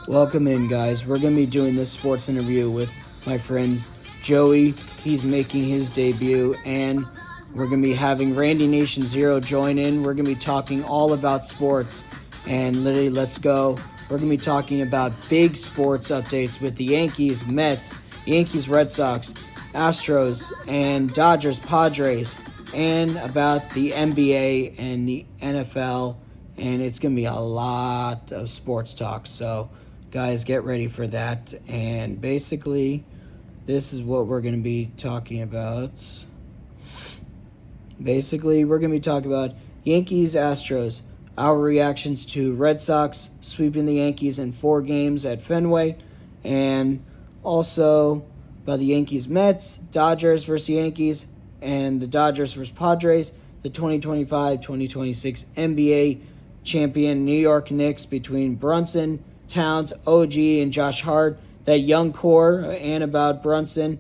Welcome in, guys. We're going to be doing this sports interview with my friends Joey. He's making his debut, and we're going to be having randynation0 join in. We're going to be talking all about sports, and literally, let's go. We're going to be talking about big sports updates with the Yankees, Mets, Yankees, Red Sox, Astros, and Dodgers, Padres, and about the NBA and the NFL, and it's going to be a lot of sports talk, so guys, get ready for that. And basically, this is what we're going to be talking about. Basically, we're going to be talking about Yankees, Astros, our reactions to Red Sox sweeping the Yankees in 4 games at Fenway, and also about the Yankees, Mets, Dodgers versus Yankees, and the Dodgers versus Padres, the 2025-2026 NBA champion New York Knicks between Brunson, Towns, OG, and Josh Hart, that young core, and about Brunson,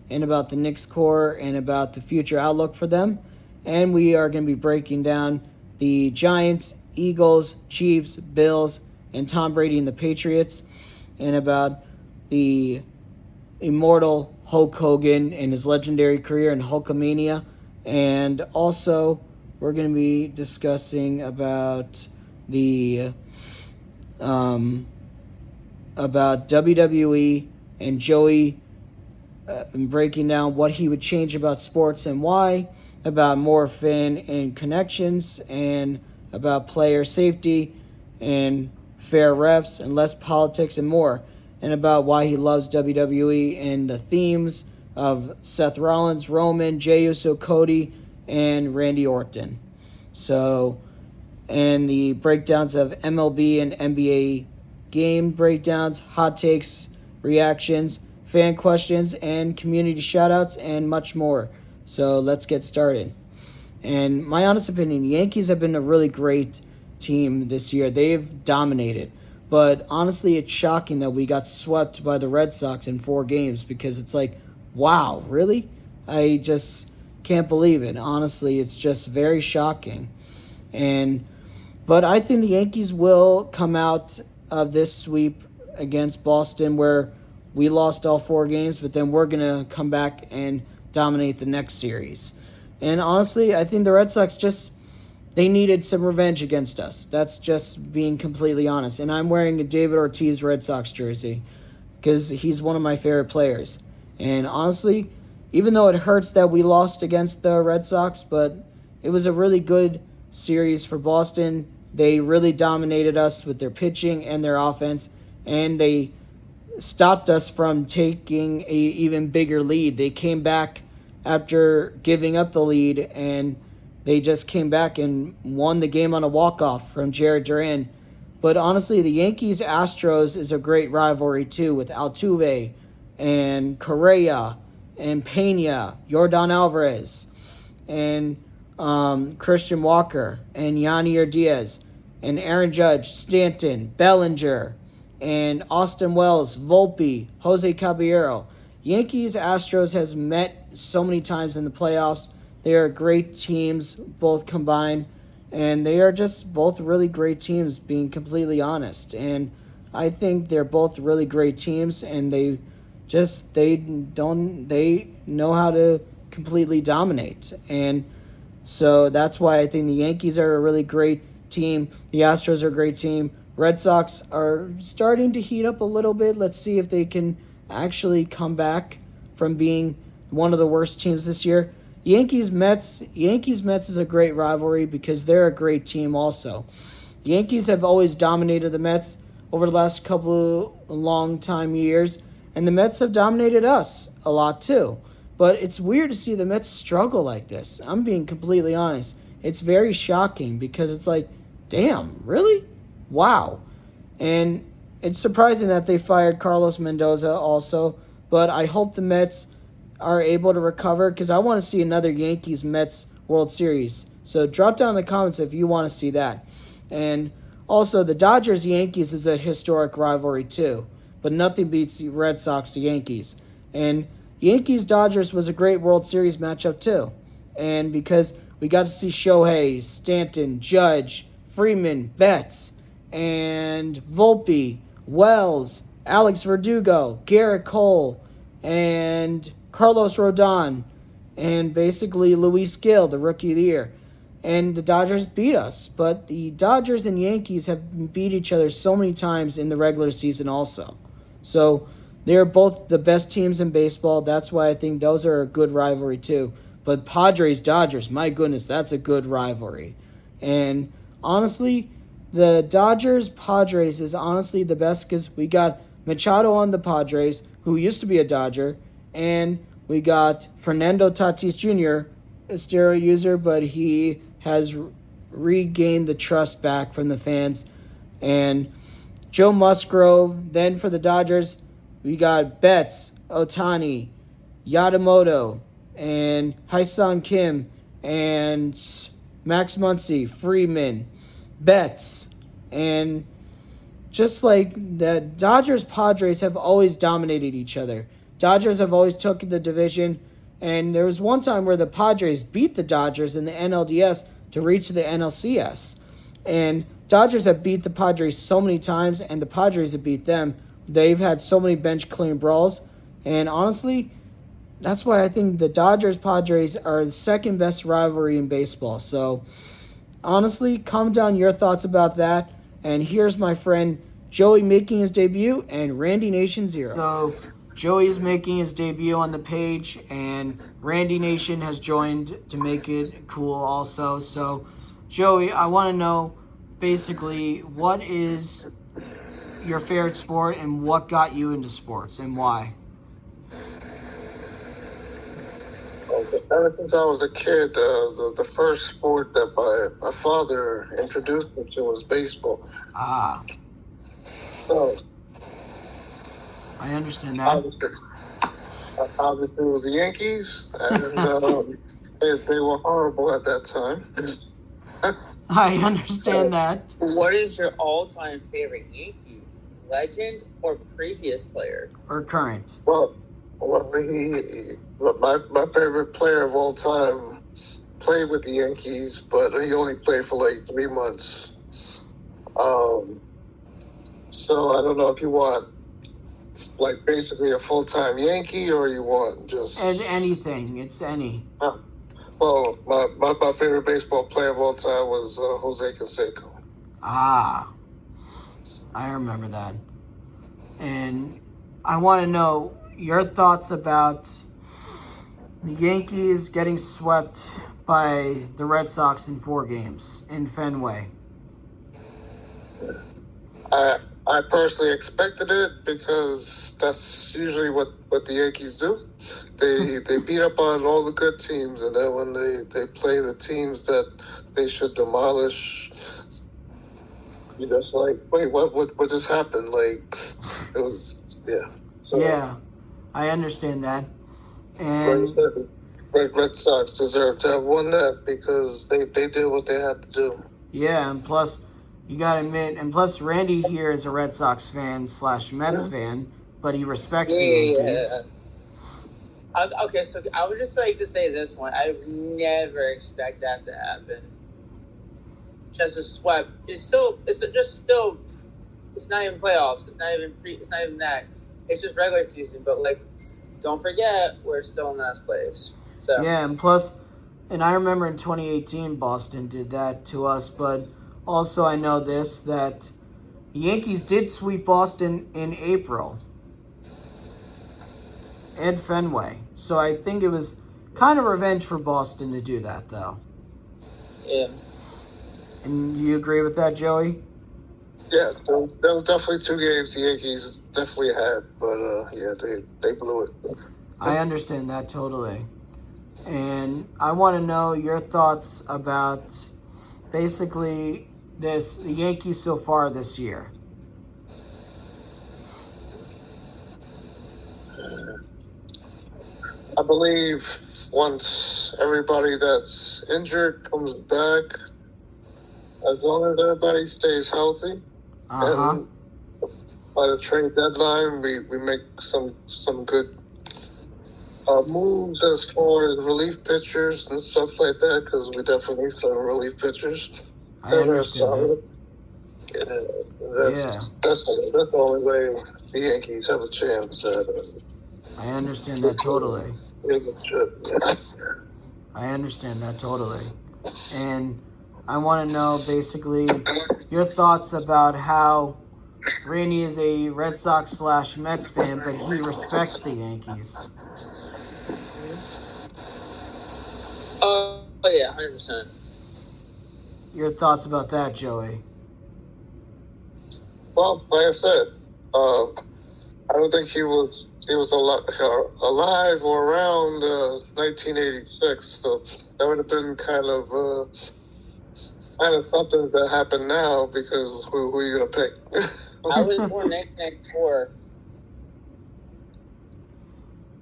and about the Knicks core, and about the future outlook for them. And we are going to be breaking down the Giants, Eagles, Chiefs, Bills, and Tom Brady and the Patriots, and about the immortal Hulk Hogan and his legendary career in Hulkamania. And also, we're going to be discussing about the about WWE and Joey breaking down what he would change about sports and why, about more fan and connections, and about player safety and fair refs and less politics and more, and about why he loves WWE and the themes of Seth Rollins, Roman, Jey Uso, Cody, and Randy Orton. So, and the breakdowns of MLB and NBA game breakdowns, hot takes, reactions, fan questions, and community shoutouts, and much more. So let's get started. And my honest opinion, the Yankees have been a really great team this year. They've dominated. But honestly, it's shocking that we got swept by the Red Sox in 4 games, because it's like, wow, really? I just can't believe it. Honestly, it's just very shocking. But I think the Yankees will come out of this sweep against Boston, where we lost all 4 games, but then we're going to come back and dominate the next series. And honestly, I think the Red Sox they needed some revenge against us. That's just being completely honest. And I'm wearing a David Ortiz Red Sox jersey because he's one of my favorite players. And honestly, even though it hurts that we lost against the Red Sox, but it was a really good series for Boston. They really dominated us with their pitching and their offense, and they stopped us from taking an even bigger lead. They came back after giving up the lead, and they just came back and won the game on a walk-off from Jarred Duran. But honestly, the Yankees-Astros is a great rivalry too, with Altuve and Correa and Pena, Yordan Alvarez, and Christian Walker, and Yanier Diaz, and Aaron Judge, Stanton, Bellinger, and Austin Wells, Volpe, Jose Caballero. Yankees-Astros has met so many times in the playoffs. They are great teams, both combined, and they are just both really great teams, being completely honest. And I think they're both really great teams, and they know how to completely dominate. And so that's why I think the Yankees are a really great team. The Astros are a great team. Red Sox are starting to heat up a little bit. Let's see if they can actually come back from being one of the worst teams this year. Yankees-Mets is a great rivalry because they're a great team also. The Yankees have always dominated the Mets over the last couple of long time years, and the Mets have dominated us a lot too. But it's weird to see the Mets struggle like this. I'm being completely honest. It's very shocking because it's like, damn, really? Wow. And it's surprising that they fired Carlos Mendoza also, but I hope the Mets are able to recover because I want to see another Yankees-Mets World Series. So drop down in the comments if you want to see that. And also, the Dodgers-Yankees is a historic rivalry too, but nothing beats the Red Sox-Yankees. And Yankees-Dodgers was a great World Series matchup too. And because we got to see Shohei, Stanton, Judge, Freeman, Betts, and Volpe, Wells, Alex Verdugo, Garrett Cole, and Carlos Rodon, and basically Luis Gil, the Rookie of the Year. And the Dodgers beat us. But the Dodgers and Yankees have beat each other so many times in the regular season also. So they're both the best teams in baseball. That's why I think those are a good rivalry too. But Padres Dodgers, my goodness, that's a good rivalry. And honestly, the Dodgers Padres is honestly the best because we got Machado on the Padres, who used to be a Dodger, and we got Fernando Tatis Jr., a steroid user, but he has regained the trust back from the fans. And Joe Musgrove. Then for the Dodgers, we got Betts, Otani, Yamamoto, and Hyun Kim, and Max Muncy, Freeman, Betts, and just like the Dodgers Padres have always dominated each other. Dodgers have always took the division, and there was one time where the Padres beat the Dodgers in the NLDS to reach the NLCS. And Dodgers have beat the Padres so many times, and the Padres have beat them. They've had so many bench clean brawls, and honestly, that's why I think the Dodgers Padres are the second best rivalry in baseball. So honestly, comment down your thoughts about that. And here's my friend Joey making his debut and randynation0. So Joey is making his debut on the page, and Randy Nation has joined to make it cool also. So Joey, I want to know basically what is your favorite sport and what got you into sports and why? Ever since I was a kid, the first sport that my father introduced me to was baseball. So I understand that. Obviously it was the Yankees, and they were horrible at that time. I understand that. What is your all-time favorite Yankee? Legend or previous player? Or current? Well, my favorite player of all time played with the Yankees, but he only played for like 3 months. So I don't know if you want like basically a full-time Yankee or you want just anything. It's any. Well, my favorite baseball player of all time was Jose Canseco. I remember that. And I want to know your thoughts about the Yankees getting swept by the Red Sox in 4 games in Fenway. I personally expected it because that's usually what the Yankees do. They beat up on all the good teams, and then when they play the teams that they should demolish, you're just like, wait, what just happened? Like, it was, yeah. So, yeah, I understand that. And Red Sox deserve to have won that because they did what they had to do. Yeah, and plus, you gotta admit, and plus Randy here is a Red Sox fan / Mets fan, but he respects the Yankees. Okay, so I would just like to say this one. I would never expect that to happen. Just a sweep. It's not even playoffs. It's not even that. It's just regular season. But like, don't forget, we're still in last place. So yeah, and plus, and I remember in 2018, Boston did that to us. But also, I know that the Yankees did sweep Boston in April at Fenway. So I think it was kind of revenge for Boston to do that, though. Yeah. And do you agree with that, Joey? Yeah, there was definitely 2 games the Yankees definitely had, but yeah, they blew it. I understand that totally. And I want to know your thoughts about basically the Yankees so far this year. I believe once everybody that's injured comes back, as long as everybody stays healthy, and by the trade deadline, we make some good moves as far as relief pitchers and stuff like that, because we definitely need some relief pitchers. I understand that. That's the only way the Yankees have a chance at it. I understand that totally. Yeah. I understand that totally. And I want to know basically your thoughts about how Randy is a Red Sox / Mets fan, but he respects the Yankees. Oh yeah, 100%. Your thoughts about that, Joey? Well, like I said, I don't think he was alive or around 1986, so that would have been kind of something that happened now, because who are you gonna pick? I was born 1994.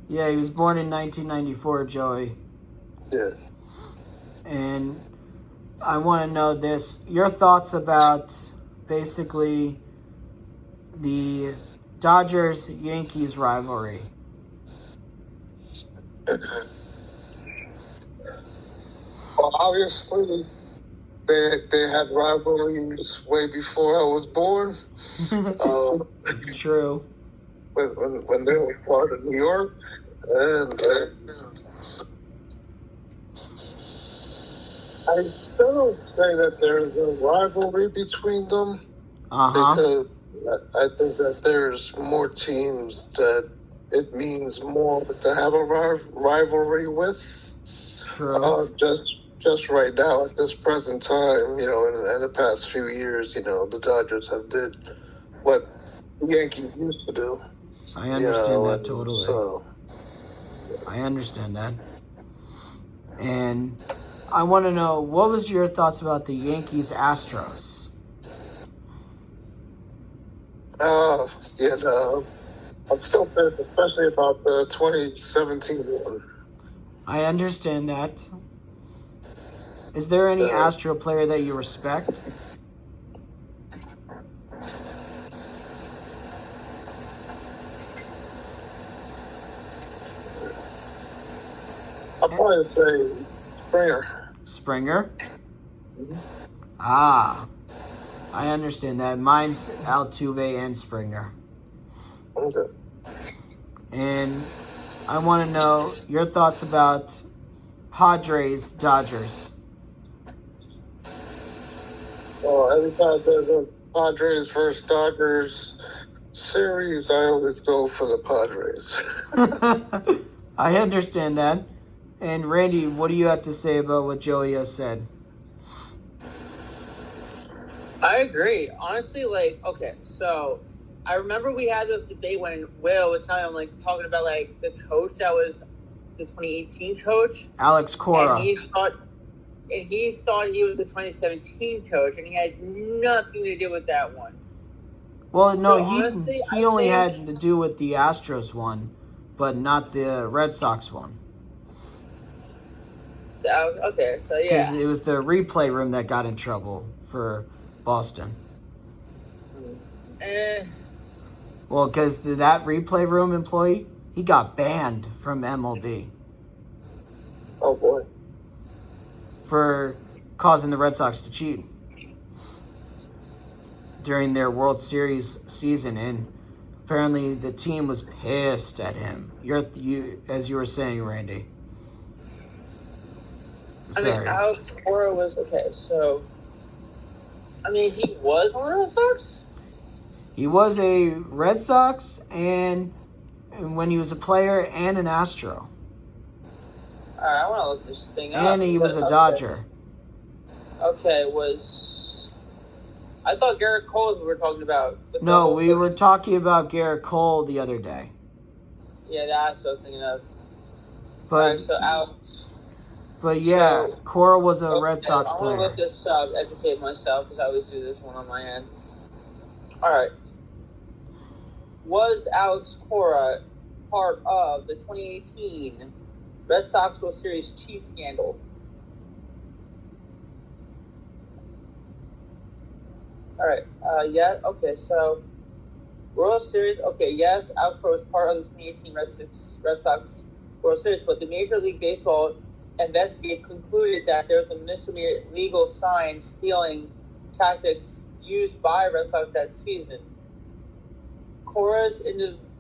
Yeah, he was born in 1994, Joey. Yeah. And I want to know this. Your thoughts about basically the Dodgers-Yankees rivalry. Well, obviously, they had rivalries way before I was born. It's true. When they were part of New York, and I still don't say that there's a rivalry between them, because I think that there's more teams that it means more to have a rivalry with. True. Just right now at this present time, in the past few years, the Dodgers have did what the Yankees used to do. I understand that totally. So I understand that. And I want to know, what was your thoughts about the Yankees-Astros? I'm still pissed, especially about the 2017 one. I understand that. Is there any Astro player that you respect? I'll probably say Springer. Springer? Mm-hmm. Ah, I understand that. Mine's Altuve and Springer. Okay. And I want to know your thoughts about Padres Dodgers. Well, every time there's a Padres versus Dodgers series, I always go for the Padres. I understand that. And Randy, what do you have to say about what Joey has said? I agree. Honestly, okay, so I remember we had this debate when Will was talking about the coach that was the 2018 coach, Alex Cora. And he thought he was the 2017 coach, and he had nothing to do with that one. Well, no, he only had to do with the Astros one, but not the Red Sox one. Okay, so yeah. Because it was the replay room that got in trouble for Boston. Well, because that replay room employee, he got banned from MLB. Oh, boy. For causing the Red Sox to cheat during their World Series season, and apparently the team was pissed at him. As you were saying, Randy. Sorry. Alex Cora was okay. So, he was on the Red Sox. He was a Red Sox, and when he was a player and an Astro. All right, I want to look this thing up. And he was a Dodger. Okay, I thought Garrett Cole we were talking about. No, we were talking about Garrett Cole the other day. Yeah, that's what I was thinking of. But, right, so Alex. But yeah, Cora was a Red Sox player. I want to look this up, educate myself, because I always do this one on my end. All right. Was Alex Cora part of the 2018 Red Sox World Series cheat scandal? All right. Yeah. Okay. So, World Series. Okay. Yes, Alex Cora was part of the 2018 Red Sox World Series, but the Major League Baseball investigate concluded that there was a misdemeanor legal sign stealing tactics used by Red Sox that season. Cora's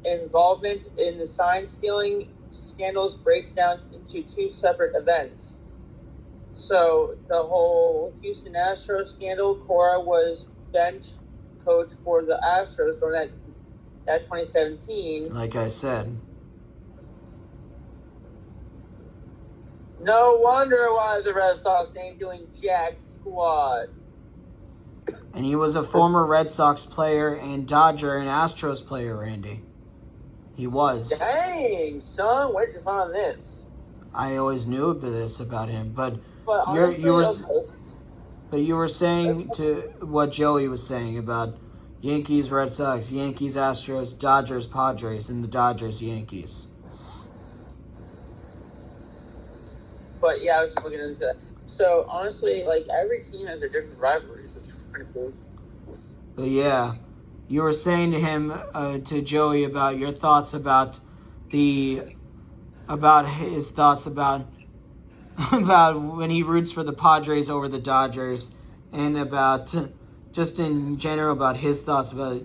involvement in the sign stealing scandals breaks down into two separate events. So the whole Houston Astros scandal, Cora was bench coach for the Astros during that 2017. Like I said. No wonder why the Red Sox ain't doing jack squad. And he was a former Red Sox player and Dodger and Astros player, Randy. He was. Dang, son, where'd you find this? I always knew this about him, but honestly, you were saying to what Joey was saying about Yankees, Red Sox, Yankees, Astros, Dodgers, Padres, and the Dodgers, Yankees. But yeah, I was just looking into that. So honestly, like every team has their different rivalries. It's pretty cool. But yeah, you were saying to him, to Joey, about your thoughts about his thoughts about when he roots for the Padres over the Dodgers, and about just in general about his thoughts about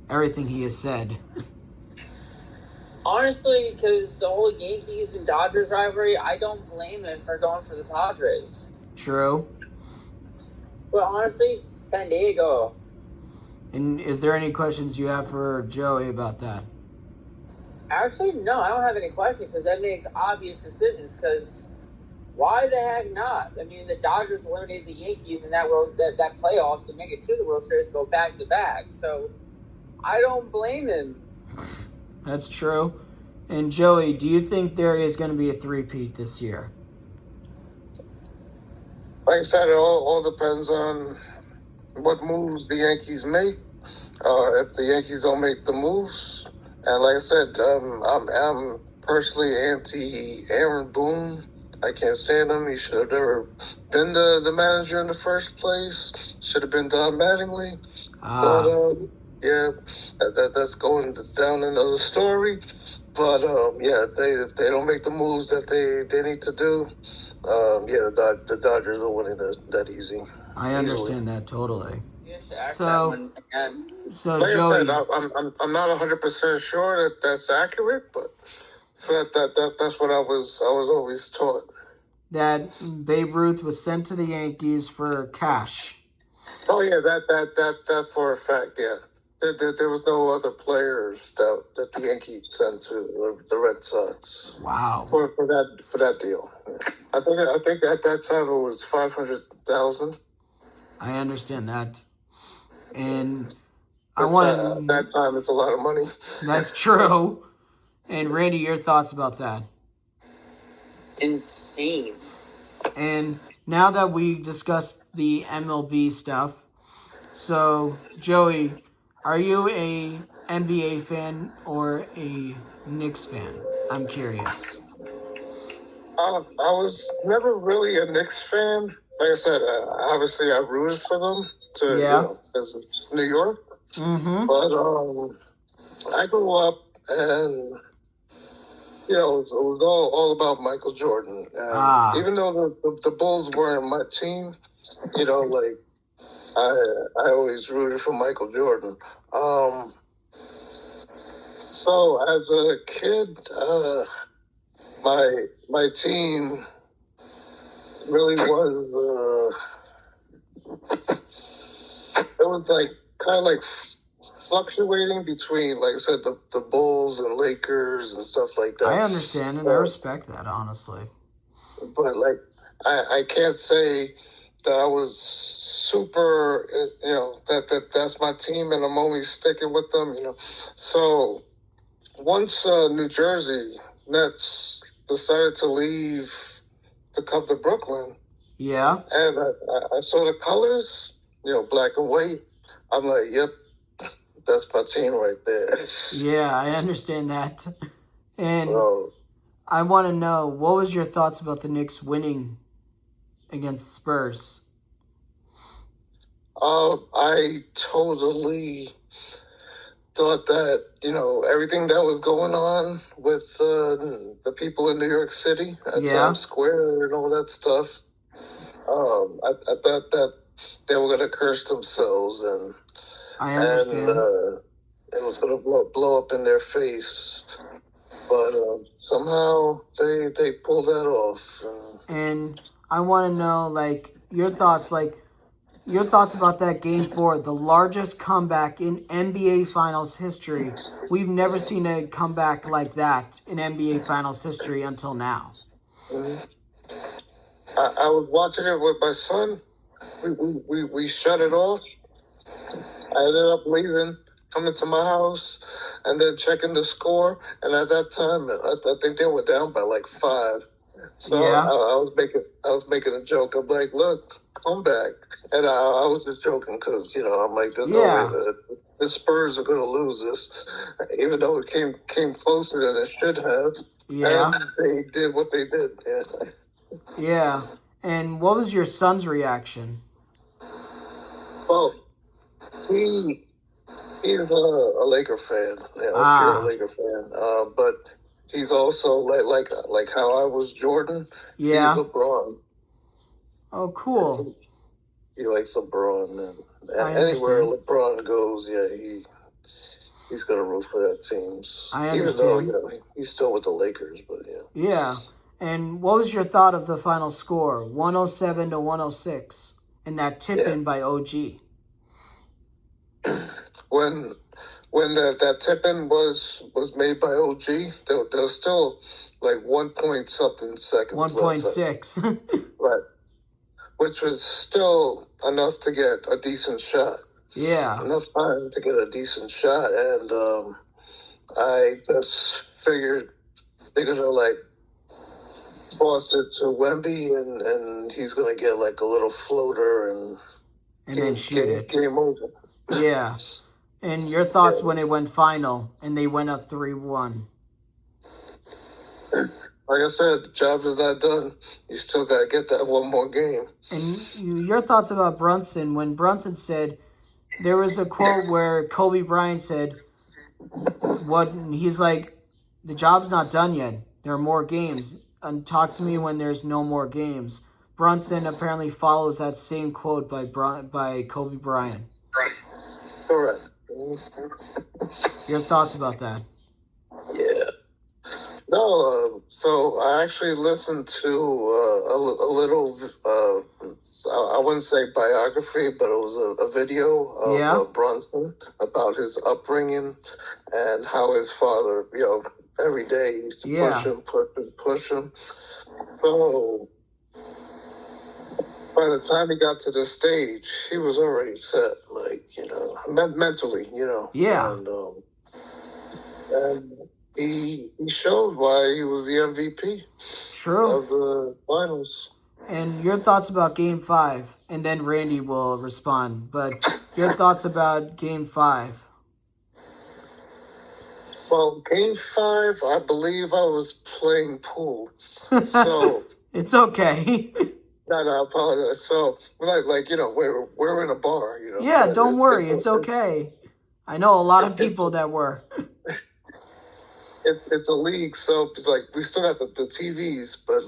everything he has said. Honestly, because the whole Yankees and Dodgers rivalry, I don't blame him for going for the Padres. True. But honestly, San Diego. And is there any questions you have for Joey about that? Actually, no, I don't have any questions because that makes obvious decisions. Because why the heck not? I mean, the Dodgers eliminated the Yankees in that playoffs to make it to the World Series, go back to back. So I don't blame him. That's true. And Joey, do you think there is going to be a three-peat this year? Like I said, it all depends on what moves the Yankees make. If the Yankees don't make the moves, and like I said, I'm personally anti Aaron Boone. I can't stand him. He should have never been the manager in the first place. Should have been Don Mattingly. But yeah, that's going down another story. But yeah, if they don't make the moves that they need to do, yeah, the Dodgers are winning that easy. I understand that totally. So like Joey, I said, I'm not 100% sure that that's accurate, but that's what I was always taught. That Babe Ruth was sent to the Yankees for cash. Oh yeah, that for a fact. Yeah, there was no other players that the Yankees sent to the Red Sox. Wow. For that deal. Yeah. I think at that time it was 500,000. I understand that, and I want at that time it's a lot of money. That's true. And Randy, your thoughts about that? Insane. And now that we discussed the MLB stuff, so Joey, are you a NBA fan or a Knicks fan? I'm curious. I was never really a Knicks fan. Like I said, obviously I rooted for them because it's New York. Mm-hmm. But I grew up and it was all about Michael Jordan. And even though the Bulls weren't my team, like I always rooted for Michael Jordan. So as a kid, my team really was it was like kind of like fluctuating between, like I said, the Bulls and Lakers and stuff like that. I understand and I respect that, honestly. But like I can't say that I was super, that's my team and I'm only sticking with them, So once New Jersey Nets decided to leave to come to Brooklyn, and I saw the colors, black and white, I'm like, yep, that's my team right there. Yeah, I understand that. And I want to know, what was your thoughts about the Knicks winning against Spurs? I totally thought that, everything that was going on with the people in New York City at Times Square and all that stuff, I thought that they were gonna curse themselves, and I understand. it was gonna blow up in their face. But somehow they pulled that off. And I want to know, like, your thoughts about that Game 4, the largest comeback in NBA Finals history. We've never seen a comeback like that in NBA Finals history until now. Mm-hmm. I was watching it with my son. We shut it off. I ended up leaving, coming to my house, and then checking the score. And at that time, I think they were down by like 5. So Yeah. I was making a joke. I'm like, look, come back. And I was just joking because, I'm like, there's no way that the Spurs are going to lose this, even though it came closer than it should have. Yeah. And they did what they did. Yeah. Yeah. And what was your son's reaction? Well, he's a Laker fan, pure Laker fan. But he's also like how I was Jordan. Yeah. He's LeBron. Oh, cool. He likes LeBron, and I anywhere understand. LeBron goes, he's gonna root for that team. I Even though understand. he's still with the Lakers, but yeah. Yeah. And what was your thought of the final score? 107 to 106. And that tip in by OG. When that tip in was made by OG, there was still like 1 point something seconds 1.6. right. Which was still enough to get a decent shot. Yeah. Enough time to get a decent shot, and I just figured they're gonna like toss it to Wemby, and he's gonna get like a little floater and then shoot it. Game over. Yeah. And your thoughts when it went final and they went up 3-1? Like I said, the job is not done. You still got to get that one more game. And your thoughts about Brunson when Brunson said, there was a quote where Kobe Bryant said, he's like, the job's not done yet. There are more games. And talk to me when there's no more games. Brunson apparently follows that same quote by Kobe Bryant. Correct. Your thoughts about that? Yeah. No, so I actually listened to a little, I wouldn't say biography, but it was a video of Brunson about his upbringing and how his father, every day used to push him. So by the time he got to the stage, he was already set, like, mentally, Yeah. And he showed why he was the MVP. True. Of the finals. And your thoughts about Game 5, and then Randy will respond. But your thoughts about Game 5? Well, Game 5, I believe I was playing pool, so it's okay. No, I apologize. So, we're in a bar, Yeah, don't worry, it's okay. I know a lot of people that were. It's a league, so we still got the TVs, but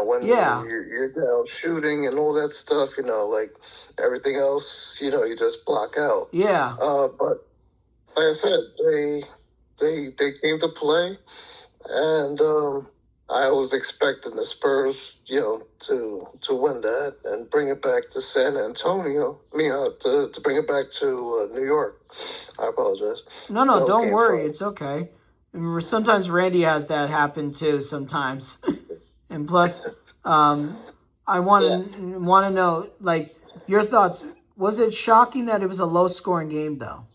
when you're down shooting and all that stuff, everything else, you just block out. Yeah. But like I said, they came to play, and I was expecting the Spurs, to win that and bring it back to San Antonio. To bring it back to New York. I apologize. No, don't worry. It's okay. Sometimes Randy has that happen too. Sometimes, and plus, I want to know your thoughts. Was it shocking that it was a low-scoring game, though?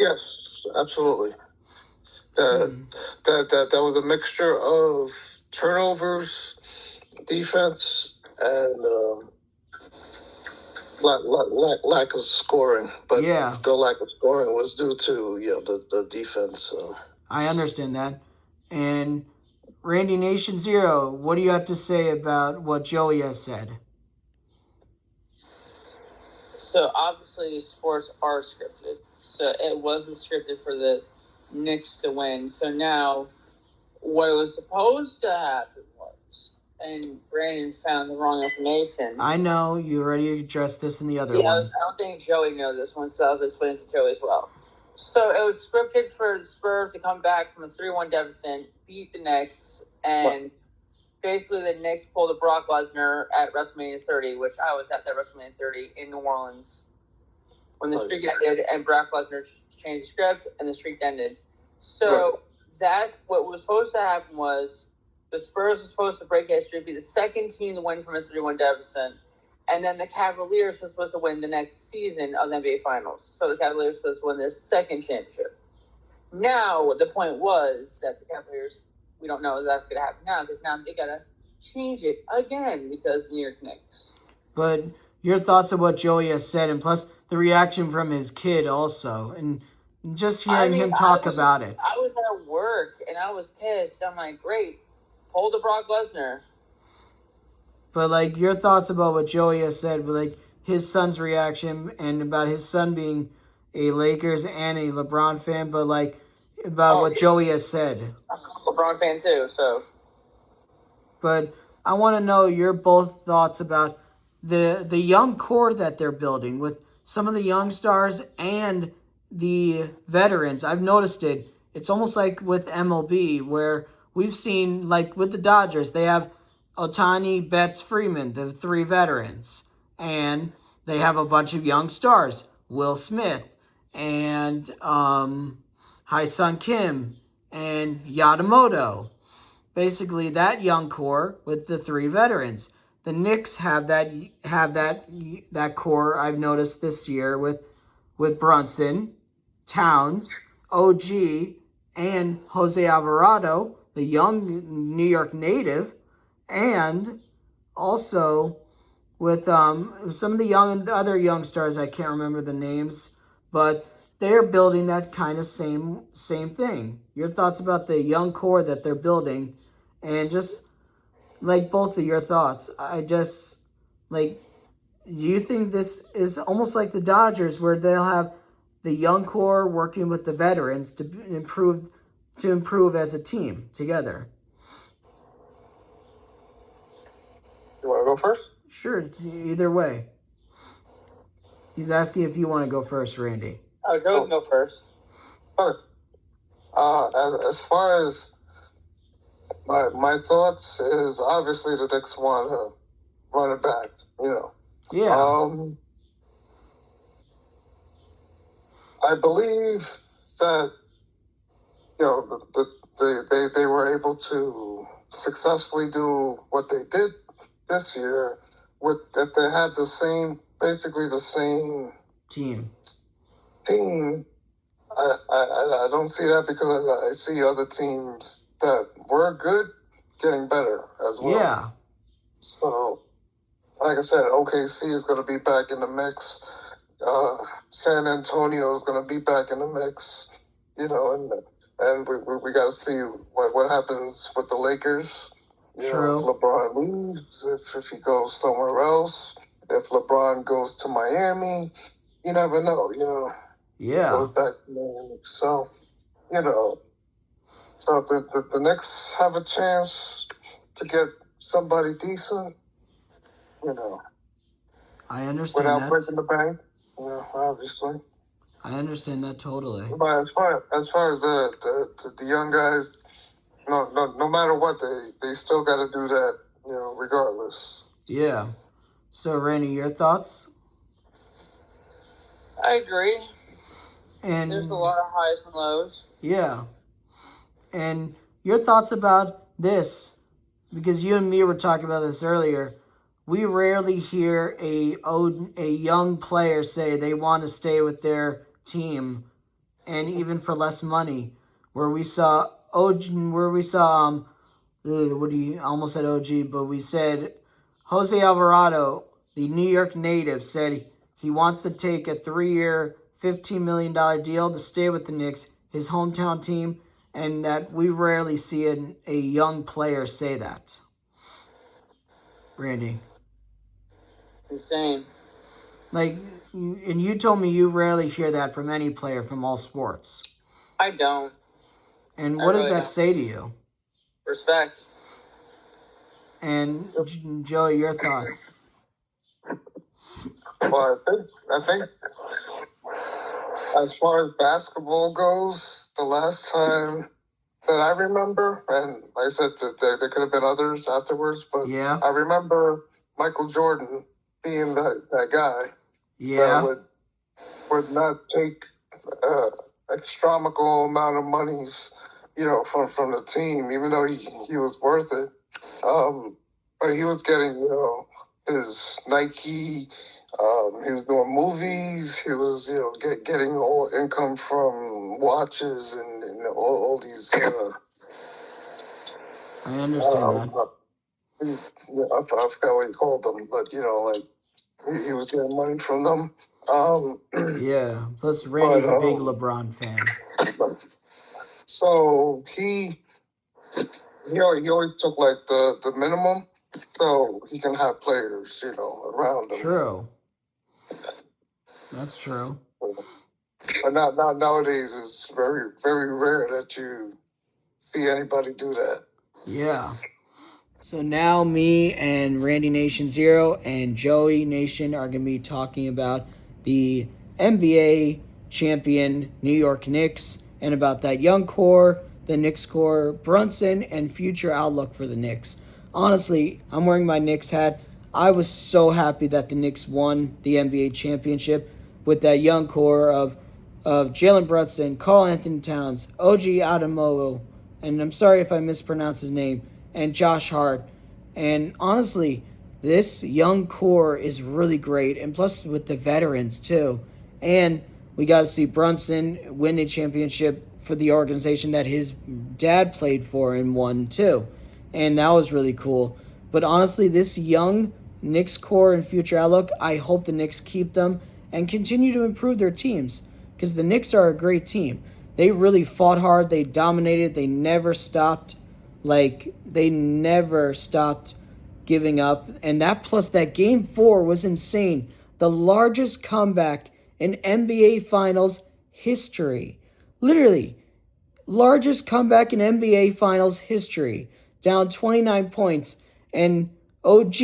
Yes, absolutely. That was a mixture of turnovers, defense, and lack of scoring. But the lack of scoring was due to the defense. So. I understand that. And randynation0, what do you have to say about what Joey has said? So obviously sports are scripted. So it wasn't scripted for the Knicks to win. So now what was supposed to happen was, and Brandon found the wrong information. I know. You already addressed this in the other one. I don't think Joey knows this one, so I was explaining to Joey as well. So it was scripted for the Spurs to come back from a 3-1 deficit, beat the Knicks, and basically the Knicks pulled a Brock Lesnar at WrestleMania 30, which I was at that WrestleMania 30 in New Orleans when the streak ended, and Brock Lesnar changed the script, and the streak ended. So that's what was supposed to happen was the Spurs were supposed to break that streak, be the second team to win from a 3-1 deficit, and then the Cavaliers were supposed to win the next season of the NBA Finals. So the Cavaliers were supposed to win their second championship. Now, the point was that the Cavaliers, we don't know if that's going to happen now, because now they got to change it again because of the New York Knicks. But your thoughts on what Joey has said, and plus the reaction from his kid also, and just hearing him talk about it. I was at work, and I was pissed. I'm like, great, pull the Brock Lesnar. But, like, your thoughts about what Joey has said, like, his son's reaction, and about his son being a Lakers and a LeBron fan, but, like, about what Joey has said. I'm a LeBron fan, too, so. But I want to know your both thoughts about the young core that they're building with some of the young stars and the veterans. I've noticed it. It's almost like with MLB, where we've seen, like, with the Dodgers, they have Ohtani, Betts, Freeman, the three veterans. And they have a bunch of young stars. Will Smith and Hai-Sun Kim and Yamamoto. Basically, that young core with the three veterans. The Knicks have that core I've noticed this year with Brunson, Towns, OG, and Jose Alvarado, the young New York native, and also with some of the other young stars. I can't remember the names, but they're building that kind of same thing. Your thoughts about the young core that they're building, and just like both of your thoughts. I just like. Do you think this is almost like the Dodgers, where they'll have the young core working with the veterans to improve as a team together? You want to go first? Sure, either way. He's asking if you want to go first, Randy. Oh, Joe can go first. Okay. As far as my thoughts is, obviously the Knicks want to run it back, you know. Yeah. I believe that, you know, they were able to successfully do what they did this year if they had basically the same team. I don't see that, because I see other teams that were good getting better as well. Yeah. So, like I said, OKC is going to be back in the mix. San Antonio is going to be back in the mix. You know, and we got to see what happens with the Lakers. You know, if LeBron leaves, if he goes somewhere else, if LeBron goes to Miami, you never know. You know. Yeah. Goes back to Miami. So, you know, so if the Knicks have a chance to get somebody decent, you know, I understand without that. breaking the bank, you know, obviously. I understand that totally. But as far as the young guys, no matter what, they still got to do that, you know, regardless. Yeah. So, Randy, your thoughts? I agree. And there's a lot of highs and lows. Yeah. And your thoughts about this, because you and me were talking about this earlier. We rarely hear a young player say they want to stay with their team, and even for less money. Where we saw almost said OG, but we said Jose Alvarado, the New York native, said he wants to take a 3-year, $15 million deal to stay with the Knicks, his hometown team, and that we rarely see a young player say that. Randy. Insane. Like, and you told me you rarely hear that from any player from all sports. I don't. And what does that say to you? Respect. And Joey, your thoughts? Well, I think as far as basketball goes, the last time that I remember, and like I said, there could have been others afterwards, but Yeah. I remember Michael Jordan being that guy Yeah. that would not take astronomical amount of monies, from the team, even though he was worth it. But he was getting, his Nike. He was doing movies. He was, getting all income from watches and all these. I understand that. I forgot what he called them, but like he was getting money from them. Yeah. Plus, Randy's a big LeBron fan. So he always took like the minimum, so he can have players, around him. True. That's true. But nowadays, it's very, very rare that you see anybody do that. Yeah. So now me and randynation0 and JoeyNation are going to be talking about the NBA champion New York Knicks and about that young core, the Knicks core, Brunson, and future outlook for the Knicks. Honestly, I'm wearing my Knicks hat. I was so happy that the Knicks won the NBA championship with that young core of Jalen Brunson, Karl-Anthony Towns, OG Adamoto, and I'm sorry if I mispronounce his name, and Josh Hart. And honestly, this young core is really great, and plus with the veterans too. And we got to see Brunson win a championship for the organization that his dad played for and won too. And that was really cool. But honestly, this young Knicks core and future outlook, I hope the Knicks keep them and continue to improve their teams, because the Knicks are a great team. They really fought hard. They dominated. They never stopped. They never stopped giving up. And that plus that game 4 was insane. The largest comeback in NBA Finals history. Literally, largest comeback in NBA Finals history. Down 29 points. And OG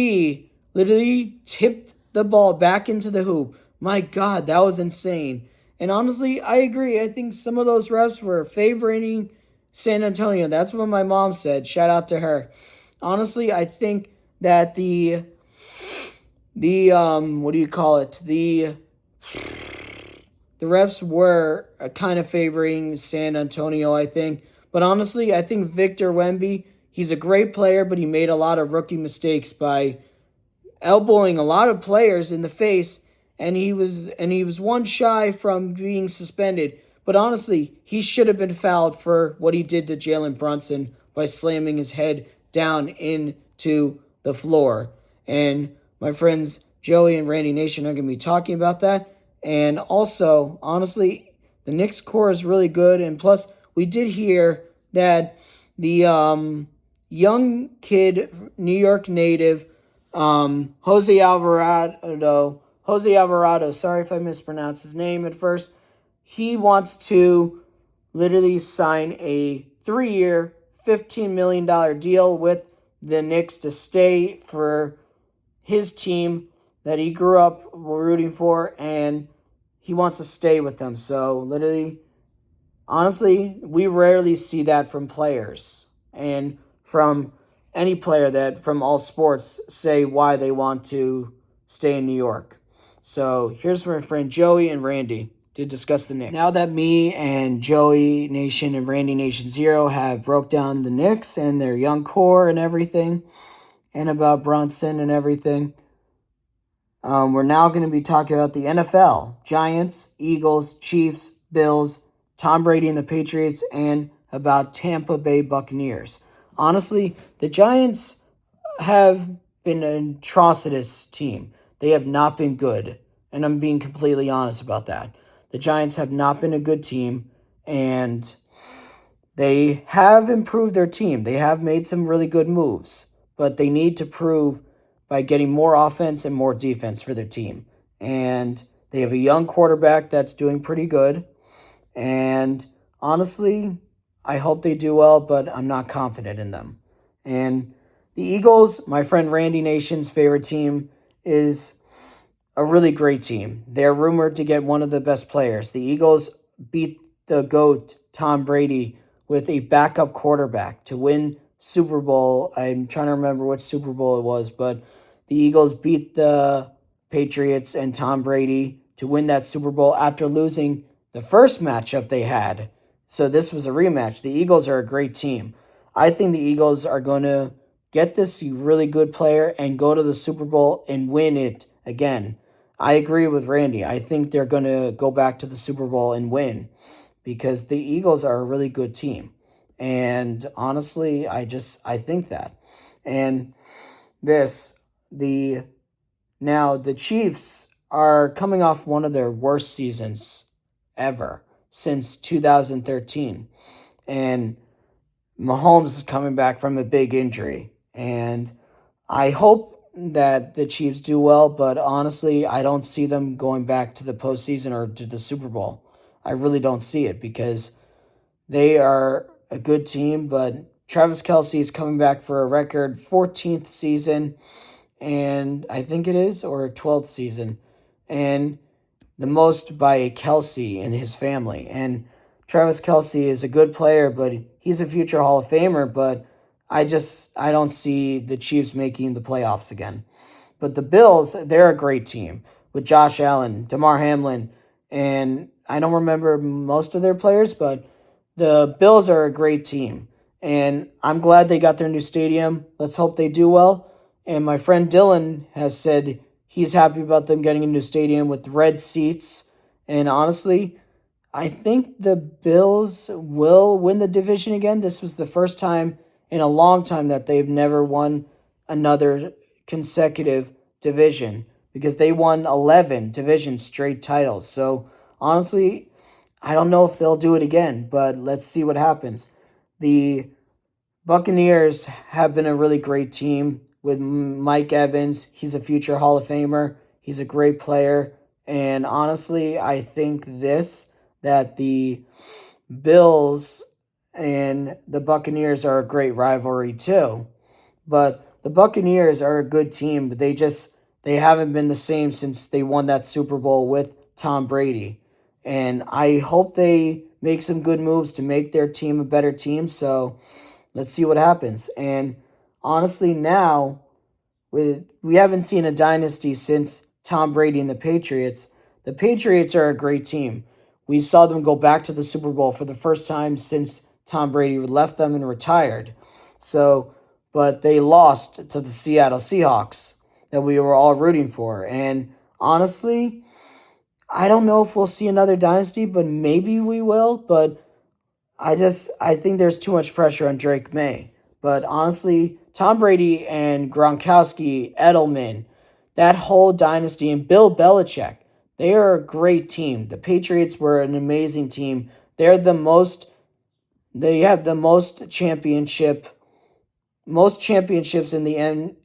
literally tipped the ball back into the hoop. My God, that was insane. And honestly, I agree. I think some of those refs were favoring San Antonio. That's what my mom said. Shout out to her. Honestly, I think that the what do you call it? The refs were kind of favoring San Antonio, I think. But honestly, I think Victor Wemby, he's a great player, but he made a lot of rookie mistakes by elbowing a lot of players in the face, and he was one shy from being suspended. But honestly, he should have been fouled for what he did to Jalen Brunson by slamming his head down into the floor. And my friends Joey and Randy Nation are going to be talking about that. And also, honestly, the Knicks core is really good. And plus, we did hear that the young kid, New York native, Jose Alvarado, sorry if I mispronounced his name at first, he wants to literally sign a 3-year, $15 million deal with the Knicks to stay for his team that he grew up rooting for, and he wants to stay with them. So literally, honestly, we rarely see that from players and from any player that from all sports say why they want to stay in New York. So here's my friend Joey and Randy to discuss the Knicks. Now that me and Joey Nation and Randy Nation 0 have broke down the Knicks and their young core and everything, and about Brunson and everything, we're now going to be talking about the NFL. Giants, Eagles, Chiefs, Bills, Tom Brady and the Patriots, and about Tampa Bay Buccaneers. Honestly, the Giants have been an atrocious team. They have not been good, and I'm being completely honest about that. The Giants have not been a good team, and they have improved their team. They have made some really good moves, but they need to prove by getting more offense and more defense for their team. And they have a young quarterback that's doing pretty good. And honestly, I hope they do well, but I'm not confident in them. And The Eagles, my friend Randy Nation's favorite team, is a really great team. They're rumored to get one of the best players. The Eagles beat the GOAT, Tom Brady, with a backup quarterback to win Super Bowl. I'm trying to remember which Super Bowl it was, but the Eagles beat the Patriots and Tom Brady to win that Super Bowl after losing the first matchup they had. So this was a rematch. The Eagles are a great team. I think the Eagles are going to get this really good player and go to the Super Bowl and win it again. I agree with Randy. I think they're going to go back to the Super Bowl and win because the Eagles are a really good team. And honestly, I think that. And this the now the Chiefs are coming off one of their worst seasons ever since 2013. And Mahomes is coming back from a big injury. And I hope that the Chiefs do well, but honestly, I don't see them going back to the postseason or to the Super Bowl. I really don't see it because they are a good team, but Travis Kelce is coming back for a record 14th season, and I think it is, or 12th season, and the most by Kelce and his family. And Travis Kelce is a good player, but he's a future Hall of Famer, but I don't see the Chiefs making the playoffs again. But the Bills, they're a great team with Josh Allen, Damar Hamlin, and I don't remember most of their players, but the Bills are a great team. And I'm glad they got their new stadium. Let's hope they do well. And my friend Dylan has said he's happy about them getting a new stadium with red seats. And honestly, I think the Bills will win the division again. This was the first time in a long time that they've never won another consecutive division because they won 11 division straight titles. So honestly, I don't know if they'll do it again, but let's see what happens. The Buccaneers have been a really great team with Mike Evans. He's a future Hall of Famer. He's a great player. And honestly, I think that the Bills and the Buccaneers are a great rivalry too. But the Buccaneers are a good team, but they haven't been the same since they won that Super Bowl with Tom Brady. And I hope they make some good moves to make their team a better team. So let's see what happens. And honestly, now we haven't seen a dynasty since Tom Brady and the Patriots. The Patriots are a great team. We saw them go back to the Super Bowl for the first time since Tom Brady left them and retired. So, but they lost to the Seattle Seahawks that we were all rooting for. And honestly, I don't know if we'll see another dynasty, but maybe we will. But I think there's too much pressure on Drake May. But honestly, Tom Brady and Gronkowski, Edelman, that whole dynasty, and Bill Belichick, they are a great team. The Patriots were an amazing team. They have the most championships in the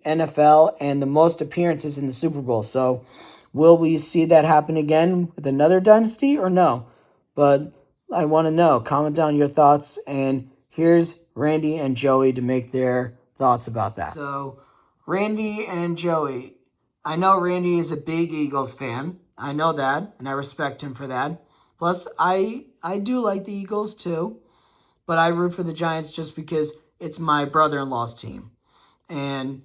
NFL and the most appearances in the Super Bowl. So, will we see that happen again with another dynasty or no? But I want to know. Comment down your thoughts, and here's Randy and Joey to make their thoughts about that. So, Randy and Joey, I know Randy is a big Eagles fan. I know that, and I respect him for that. Plus, I do like the Eagles too, but I root for the Giants just because it's my brother-in-law's team. And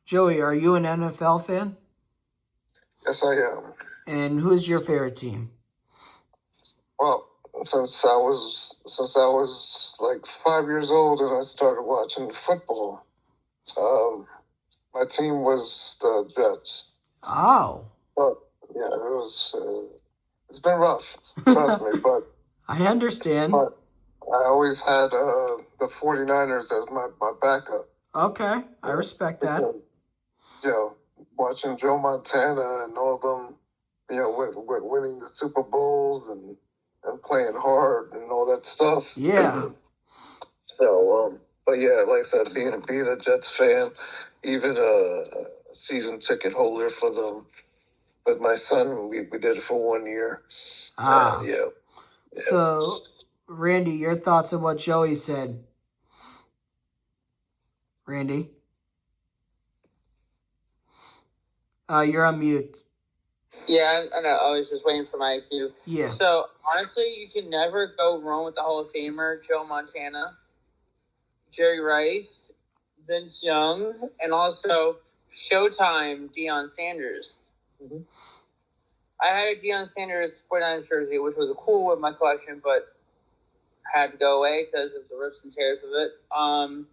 Joey, are you an NFL fan? Yes, I am. And who's your favorite team? Well, since I was like 5 years old and I started watching football, my team was the Jets. Oh. But yeah, it was. It's been rough, trust me. But I understand. But I always had the 49ers as my backup. Okay, I respect that. You know, watching Joe Montana and all them, winning the Super Bowls and playing hard and all that stuff. Yeah. So, but yeah, like I said, being a Jets fan, even a season ticket holder for them. With my son, we did it for 1 year. Yeah. So, Randy, your thoughts on what Joey said? Randy? You're on mute. Yeah, I know. I was just waiting for my cue. Yeah. So, honestly, you can never go wrong with the Hall of Famer, Joe Montana, Jerry Rice, Vince Young, and also Showtime Deion Sanders. Mhm. I had a Deion Sanders 49ers jersey, which was cool with my collection, but had to go away because of the rips and tears of it. I'm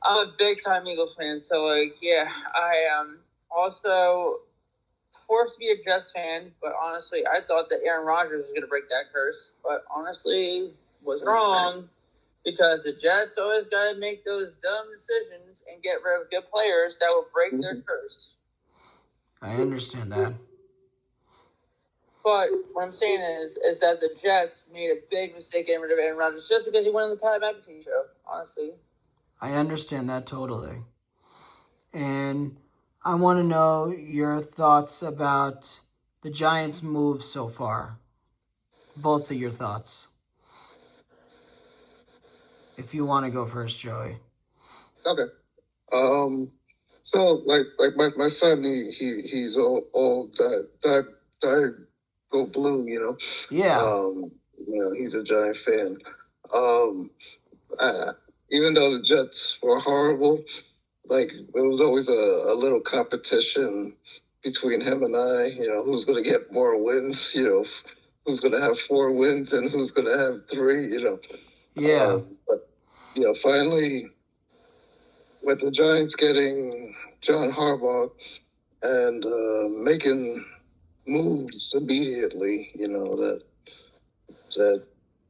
a big time Eagles fan, so I also forced to be a Jets fan, but honestly, I thought that Aaron Rodgers was going to break that curse, but honestly, was wrong because the Jets always got to make those dumb decisions and get rid of good players that will break their curse. I understand that. But what I'm saying is that the Jets made a big mistake getting rid of Aaron Rodgers just because he went on the Pat McAfee show, honestly. I understand that totally. And I want to know your thoughts about the Giants' move so far. Both of your thoughts. If you want to go first, Joey. Okay. So like my son, he's all go blue, you know. Yeah. He's a Giant fan. Even though the Jets were horrible, like there was always a little competition between him and I. Who's going to get more wins? Who's going to have 4 wins and who's going to have 3? Yeah. But finally, with the Giants getting John Harbaugh and making moves immediately, that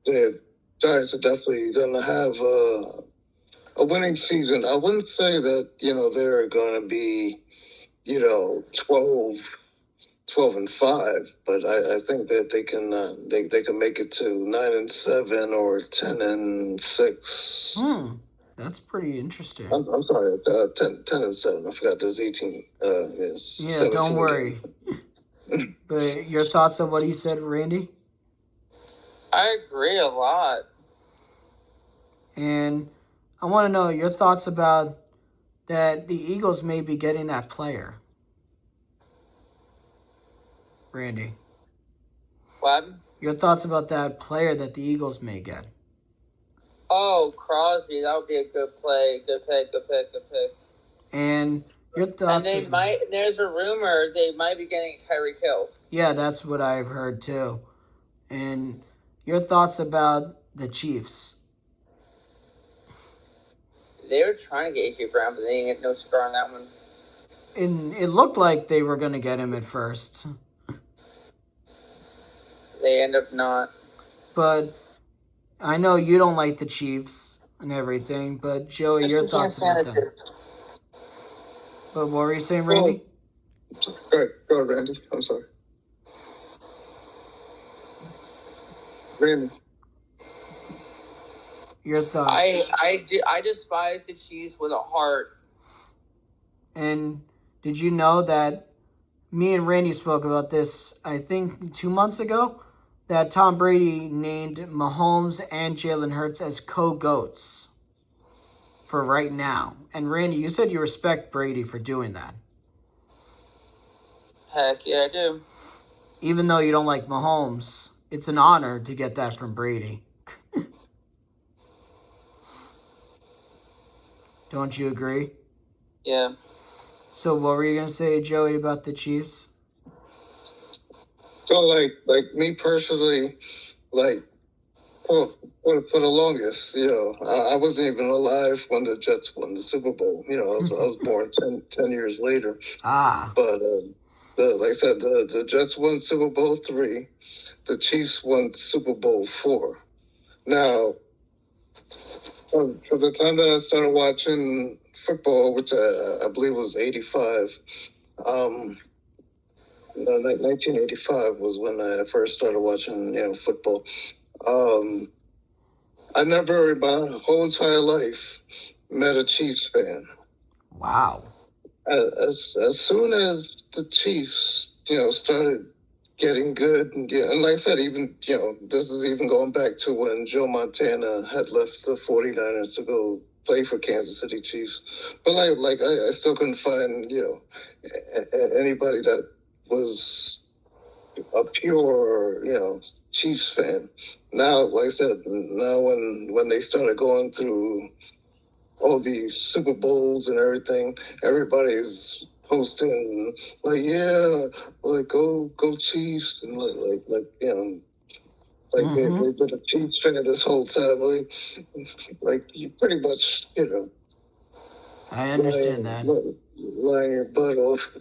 the Giants are definitely going to have a winning season. I wouldn't say that they're going to be 12-5, but I think that they can make it to 9-7 or 10-6. That's pretty interesting. I'm sorry, 10-7. I forgot there's 18. Yeah, don't worry. But your thoughts on what he said, Randy? I agree a lot. And I want to know your thoughts about that the Eagles may be getting that player. Randy. What? Your thoughts about that player that the Eagles may get. Oh, Crosby. That would be a good play. Good pick. And your thoughts... And there's a rumor they might be getting Tyreek Hill. Yeah, that's what I've heard too. And your thoughts about the Chiefs. They were trying to get A.J. Brown, but they didn't get no score on that one. And it looked like they were going to get him at first. They end up not. But I know you don't like the Chiefs and everything, but Joey, your thoughts about them. But what were you saying, Randy? Go ahead, Randy. I'm sorry. Randy. Your thoughts. I despise the Chiefs with a heart. And did you know that me and Randy spoke about this, I think 2 months ago, that Tom Brady named Mahomes and Jalen Hurts as co-GOATs for right now. And Randy, you said you respect Brady for doing that. Heck yeah, I do. Even though you don't like Mahomes, it's an honor to get that from Brady. Don't you agree? Yeah. So what were you going to say, Joey, about the Chiefs? So like me personally, for the longest, I wasn't even alive when the Jets won the Super Bowl. I was born 10 years later. But like I said, the Jets won Super Bowl 3. The Chiefs won Super Bowl 4. Now, from the time that I started watching football, which I believe was 85, 1985 was when I first started watching, football. I never in my whole entire life met a Chiefs fan. Wow. As soon as the Chiefs, started getting good, and like I said, even, this is even going back to when Joe Montana had left the 49ers to go play for Kansas City Chiefs. But I still couldn't find anybody that was a pure Chiefs fan. Now, like I said, now when they started going through all these Super Bowls and everything, everybody's posting go Chiefs, and they've been a Chiefs fan this whole time. You pretty much I understand lying your butt off.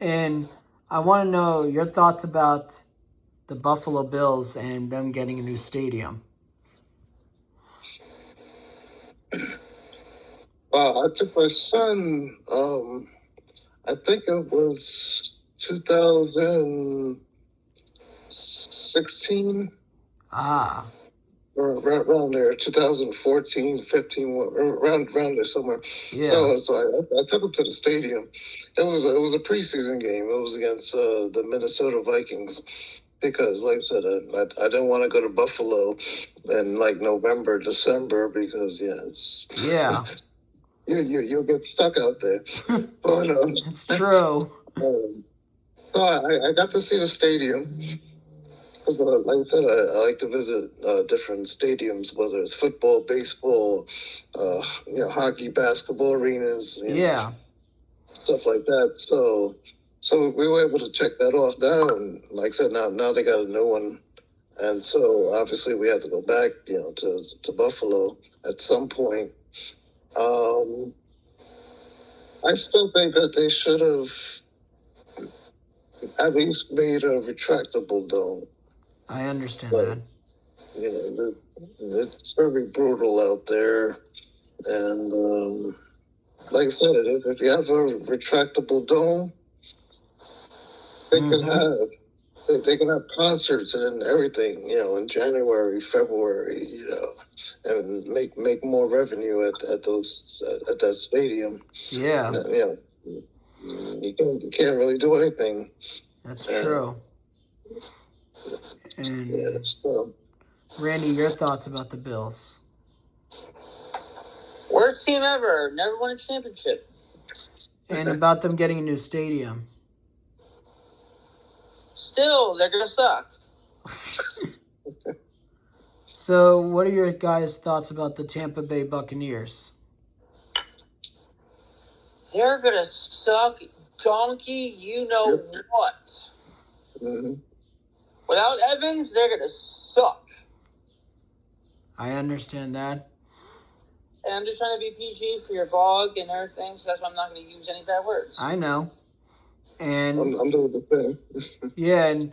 And I want to know your thoughts about the Buffalo Bills and them getting a new stadium. I took my son. I think it was 2016. Or around there, 2014, 15, around there somewhere. Yeah. So I took him to the stadium. It was a preseason game. It was against the Minnesota Vikings. Because, like I said, I didn't want to go to Buffalo in November, December, because it's you'll get stuck out there. But it's true. So I got to see the stadium. Like I said, I like to visit different stadiums, whether it's football, baseball, hockey, basketball arenas, stuff like that. So we were able to check that off now, and like I said, now they got a new one, and so obviously we have to go back, to Buffalo at some point. I still think that they should have at least made a retractable dome. I understand that. It's very brutal out there, and like I said, if you have a retractable dome, they can have concerts and everything, in January, February, and make more revenue at that stadium. Yeah. You can't really do anything. That's true. And Randy, your thoughts about the Bills? Worst team ever. Never won a championship. And about them getting a new stadium. Still, they're going to suck. So, what are your guys' thoughts about the Tampa Bay Buccaneers? They're going to suck donkey what. Mm-hmm. Without Evans, they're going to suck. I understand that. And I'm just trying to be PG for your blog and everything, so that's why I'm not going to use any bad words. I know. And I'm doing the thing. Yeah, and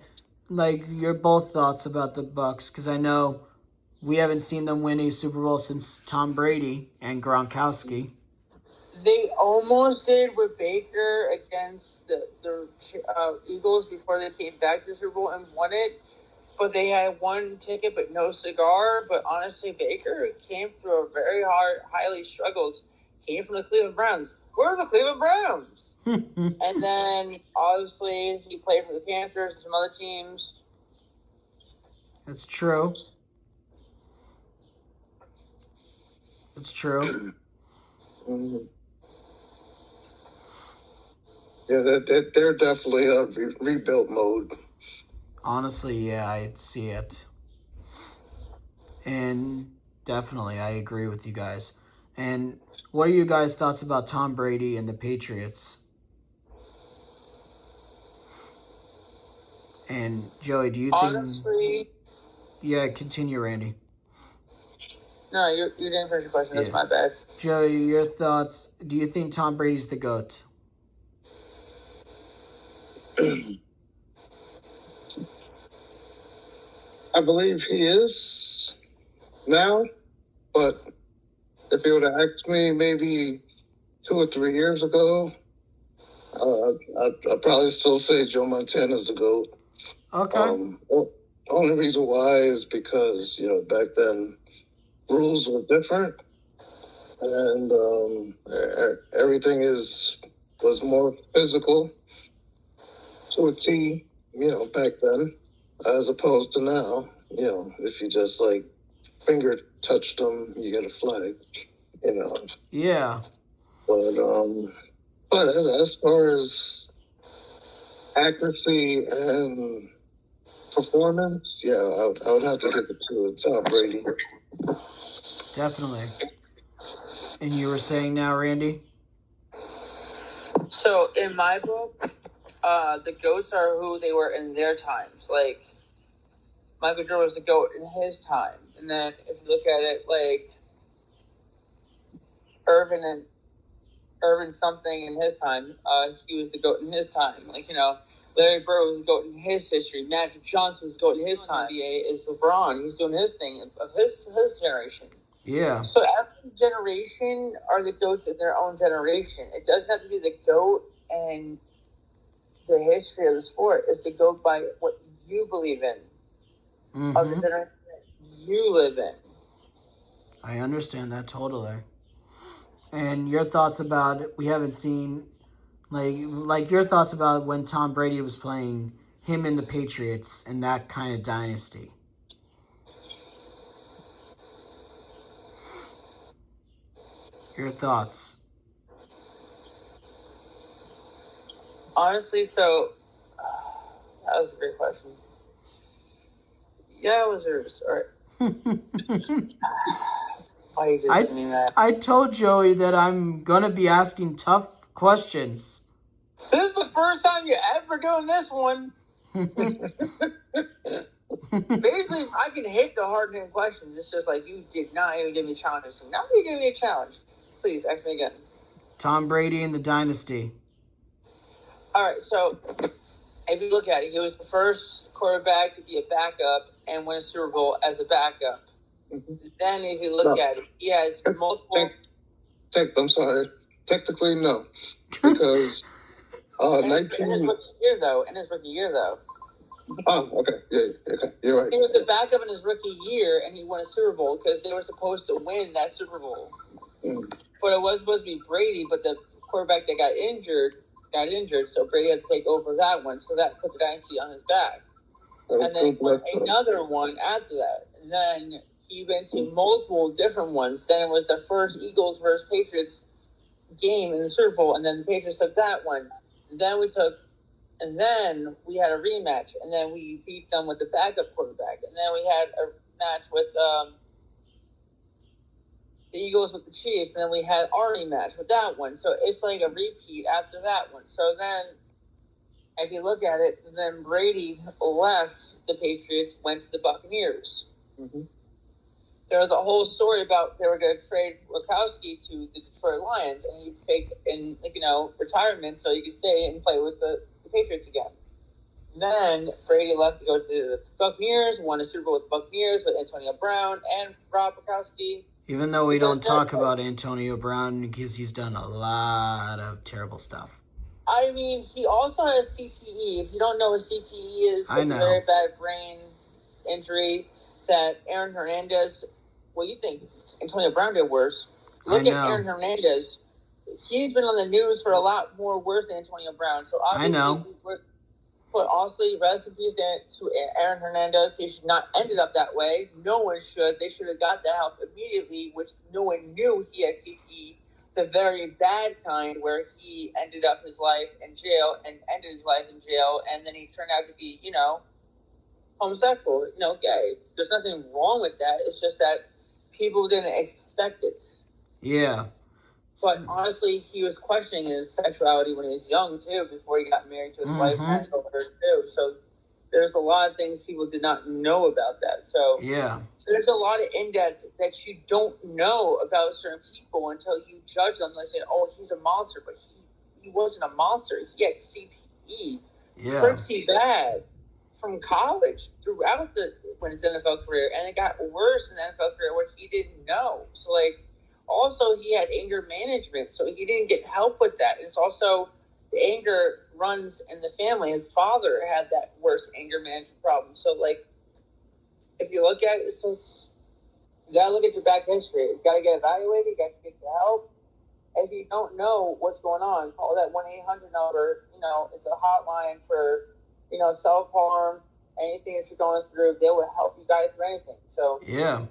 your both thoughts about the Bucs, because I know we haven't seen them win a Super Bowl since Tom Brady and Gronkowski. They almost did with Baker against the Eagles before they came back to the Super Bowl and won it. But they had one ticket but no cigar. But honestly, Baker came through a very highly struggles. Came from the Cleveland Browns. Who are the Cleveland Browns? And then, obviously, he played for the Panthers and some other teams. That's true. It's true. Mm-hmm. Yeah, they're definitely on rebuild mode. Honestly, yeah, I see it. And definitely, I agree with you guys. And what are you guys' thoughts about Tom Brady and the Patriots? And Joey, do you think... Yeah, continue, Randy. No, you didn't finish the question. That's my bad. Joey, your thoughts. Do you think Tom Brady's the GOAT? I believe he is now, but if you would have asked me maybe 2 or 3 years ago, I'd probably still say Joe Montana's the GOAT. Okay. Only reason why is because, back then rules were different, and everything was more physical to a T, back then, as opposed to now. If you just finger touched him, you get a flag. Yeah. But as far as accuracy and performance, yeah, I would have to give it to Tom Brady. Definitely. And you were saying now, Randy? So in my book, the GOATs are who they were in their times. Like, Michael Jordan was the GOAT in his time. And then if you look at it, like, Irvin something in his time, he was the GOAT in his time. Like, Larry Bird was the GOAT in his history. Magic Johnson was the GOAT in his time. NBA is LeBron. He's doing his thing of his generation. Yeah. So every generation are the GOATs in their own generation. It doesn't have to be the GOAT and the history of the sport. It's the GOAT by what you believe in, of the generation you live in. I understand that totally. And your thoughts about we haven't seen, like your thoughts about when Tom Brady was playing him in the Patriots and that kind of dynasty. Your thoughts? Honestly, so that was a great question. Yeah, it was yours. All right. Why are you just doing that? I told Joey that I'm gonna be asking tough questions. This is the first time you're ever doing this one. Basically, I can hit the hard-hitting questions. It's just like you did not even give me a challenge. So now you give me a challenge. Please, ask me again. Tom Brady and the dynasty. All right, so if you look at it, he was the first quarterback to be a backup and win a Super Bowl as a backup. Then if you look at it, he has multiple... I'm sorry. Technically, no. Because... in his rookie year, though. Oh, okay. Yeah, okay. You're right. He was a backup in his rookie year, and he won a Super Bowl because they were supposed to win that Super Bowl. But it was supposed to be Brady, but the quarterback that got injured, so Brady had to take over that one. So that put the dynasty on his back. And then another one after that. And then he went to multiple different ones. Then it was the first Eagles versus Patriots game in the Super Bowl, and then the Patriots took that one. And then we had a rematch, and then we beat them with the backup quarterback. And then we had a match with the Eagles with the Chiefs, and then we had our rematch with that one. So it's like a repeat after that one. So then, if you look at it, then Brady left the Patriots, went to the Buccaneers. Mm-hmm. There was a whole story about they were going to trade Gronkowski to the Detroit Lions, and he faked in retirement so he could stay and play with the Patriots again. Then Brady left to go to the Buccaneers, won a Super Bowl with the Buccaneers with Antonio Brown and Rob Gronkowski. Even though we don't talk about Antonio Brown because he's done a lot of terrible stuff. I mean, he also has CTE. If you don't know what CTE is, it's a very bad brain injury that Aaron Hernandez... Well, you think Antonio Brown did worse. Look at Aaron Hernandez. He's been on the news for a lot more worse than Antonio Brown. So obviously, but also, rest in peace to Aaron Hernandez. He should not ended up that way. No one should. They should have got the help immediately, which no one knew he had CTE, the very bad kind, where he ended up his life in jail and ended his life in jail, and then he turned out to be, homosexual, gay. There's nothing wrong with that. It's just that people didn't expect it. Yeah. But honestly, he was questioning his sexuality when he was young, too, before he got married to his wife and daughter, too. So there's a lot of things people did not know about that. So yeah, there's a lot of in-depth that you don't know about certain people until you judge them. They say, oh, he's a monster, but he wasn't a monster. He had CTE. Yeah. Pretty bad. From college throughout when his NFL career, and it got worse in the NFL career where he didn't know. So also he had anger management, so he didn't get help with that. And it's also the anger runs in the family. His father had that worst anger management problem. So if you look at it, it's just, you gotta look at your back history. You gotta get evaluated. You gotta get help. If you don't know what's going on, call that 1-800 number. It's a hotline for self-harm, anything that you're going through, they will help you guys through anything. So Yeah.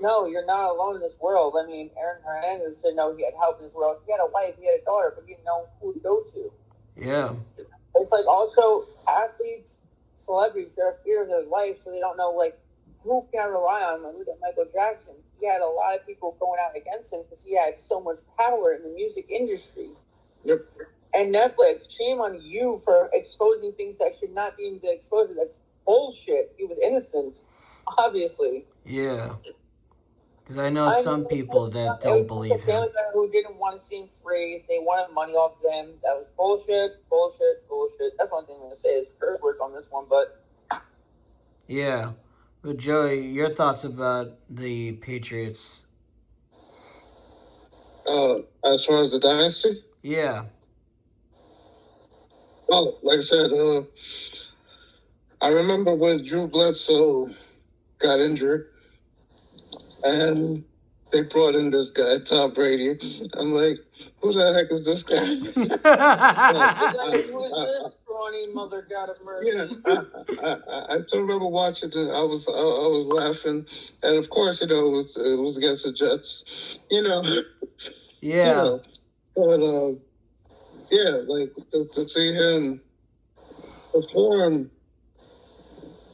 No, you're not alone in this world. I mean, Aaron Hernandez didn't know he had help in this world. He had a wife, he had a daughter, but he didn't know who to go to. Yeah. It's like also athletes, celebrities, they're afraid of their life, so they don't know like who can I rely on. Like look at Michael Jackson. He had a lot of people going out against him because he had so much power in the music industry. Yep. And Netflix, shame on you for exposing things that should not be exposed. That's bullshit. He was innocent, obviously. Yeah. Because I know some people that don't believe him. Who didn't want to see him free. They wanted money off of him. That was bullshit. That's one thing I'm going to say is curse words on this one, but... Yeah. But Joey, your thoughts about the Patriots? As far as the dynasty? Yeah. Well, like I said, I remember when Drew Bledsoe got injured, and they brought in this guy, Tom Brady. I'm like, who the heck is this guy? Who is this scrawny mother, God of mercy? Yeah, I still remember watching it. I was laughing, and of course, it was against the Jets. Yeah. But yeah, like to see him perform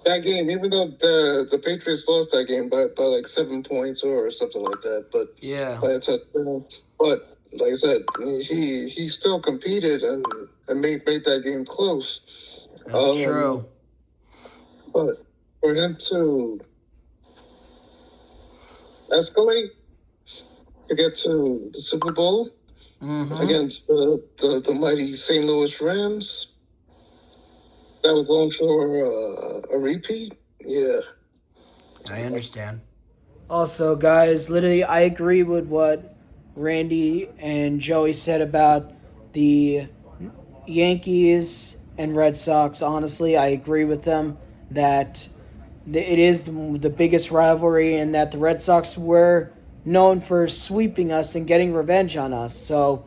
that game, even though the Patriots lost that game by like 7 points or something like that, but yeah, by a touchdown. But like I said, he still competed and made that game close. That's true. But for him to escalate to get to the Super Bowl against the mighty St. Louis Rams, that was going for a repeat. Yeah, I understand. Also, guys, literally, I agree with what Randy and Joey said about the Yankees and Red Sox. Honestly, I agree with them that it is the biggest rivalry and that the Red Sox were known for sweeping us and getting revenge on us. So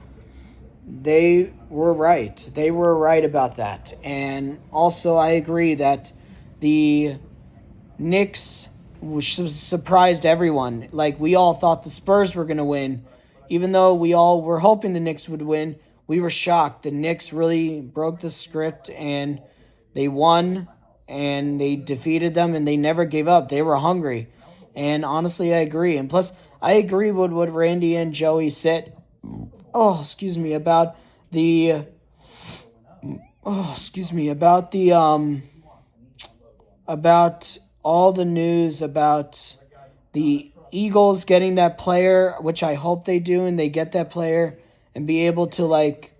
they were right. They were right about that. And also, I agree that the Knicks surprised everyone. Like, we all thought the Spurs were going to win. Even though we all were hoping the Knicks would win, we were shocked. The Knicks really broke the script, and they won, and they defeated them, and they never gave up. They were hungry. And honestly, I agree. And plus, I agree with what Randy and Joey said. About all the news about the Eagles getting that player, which I hope they do, and they get that player and be able to, like,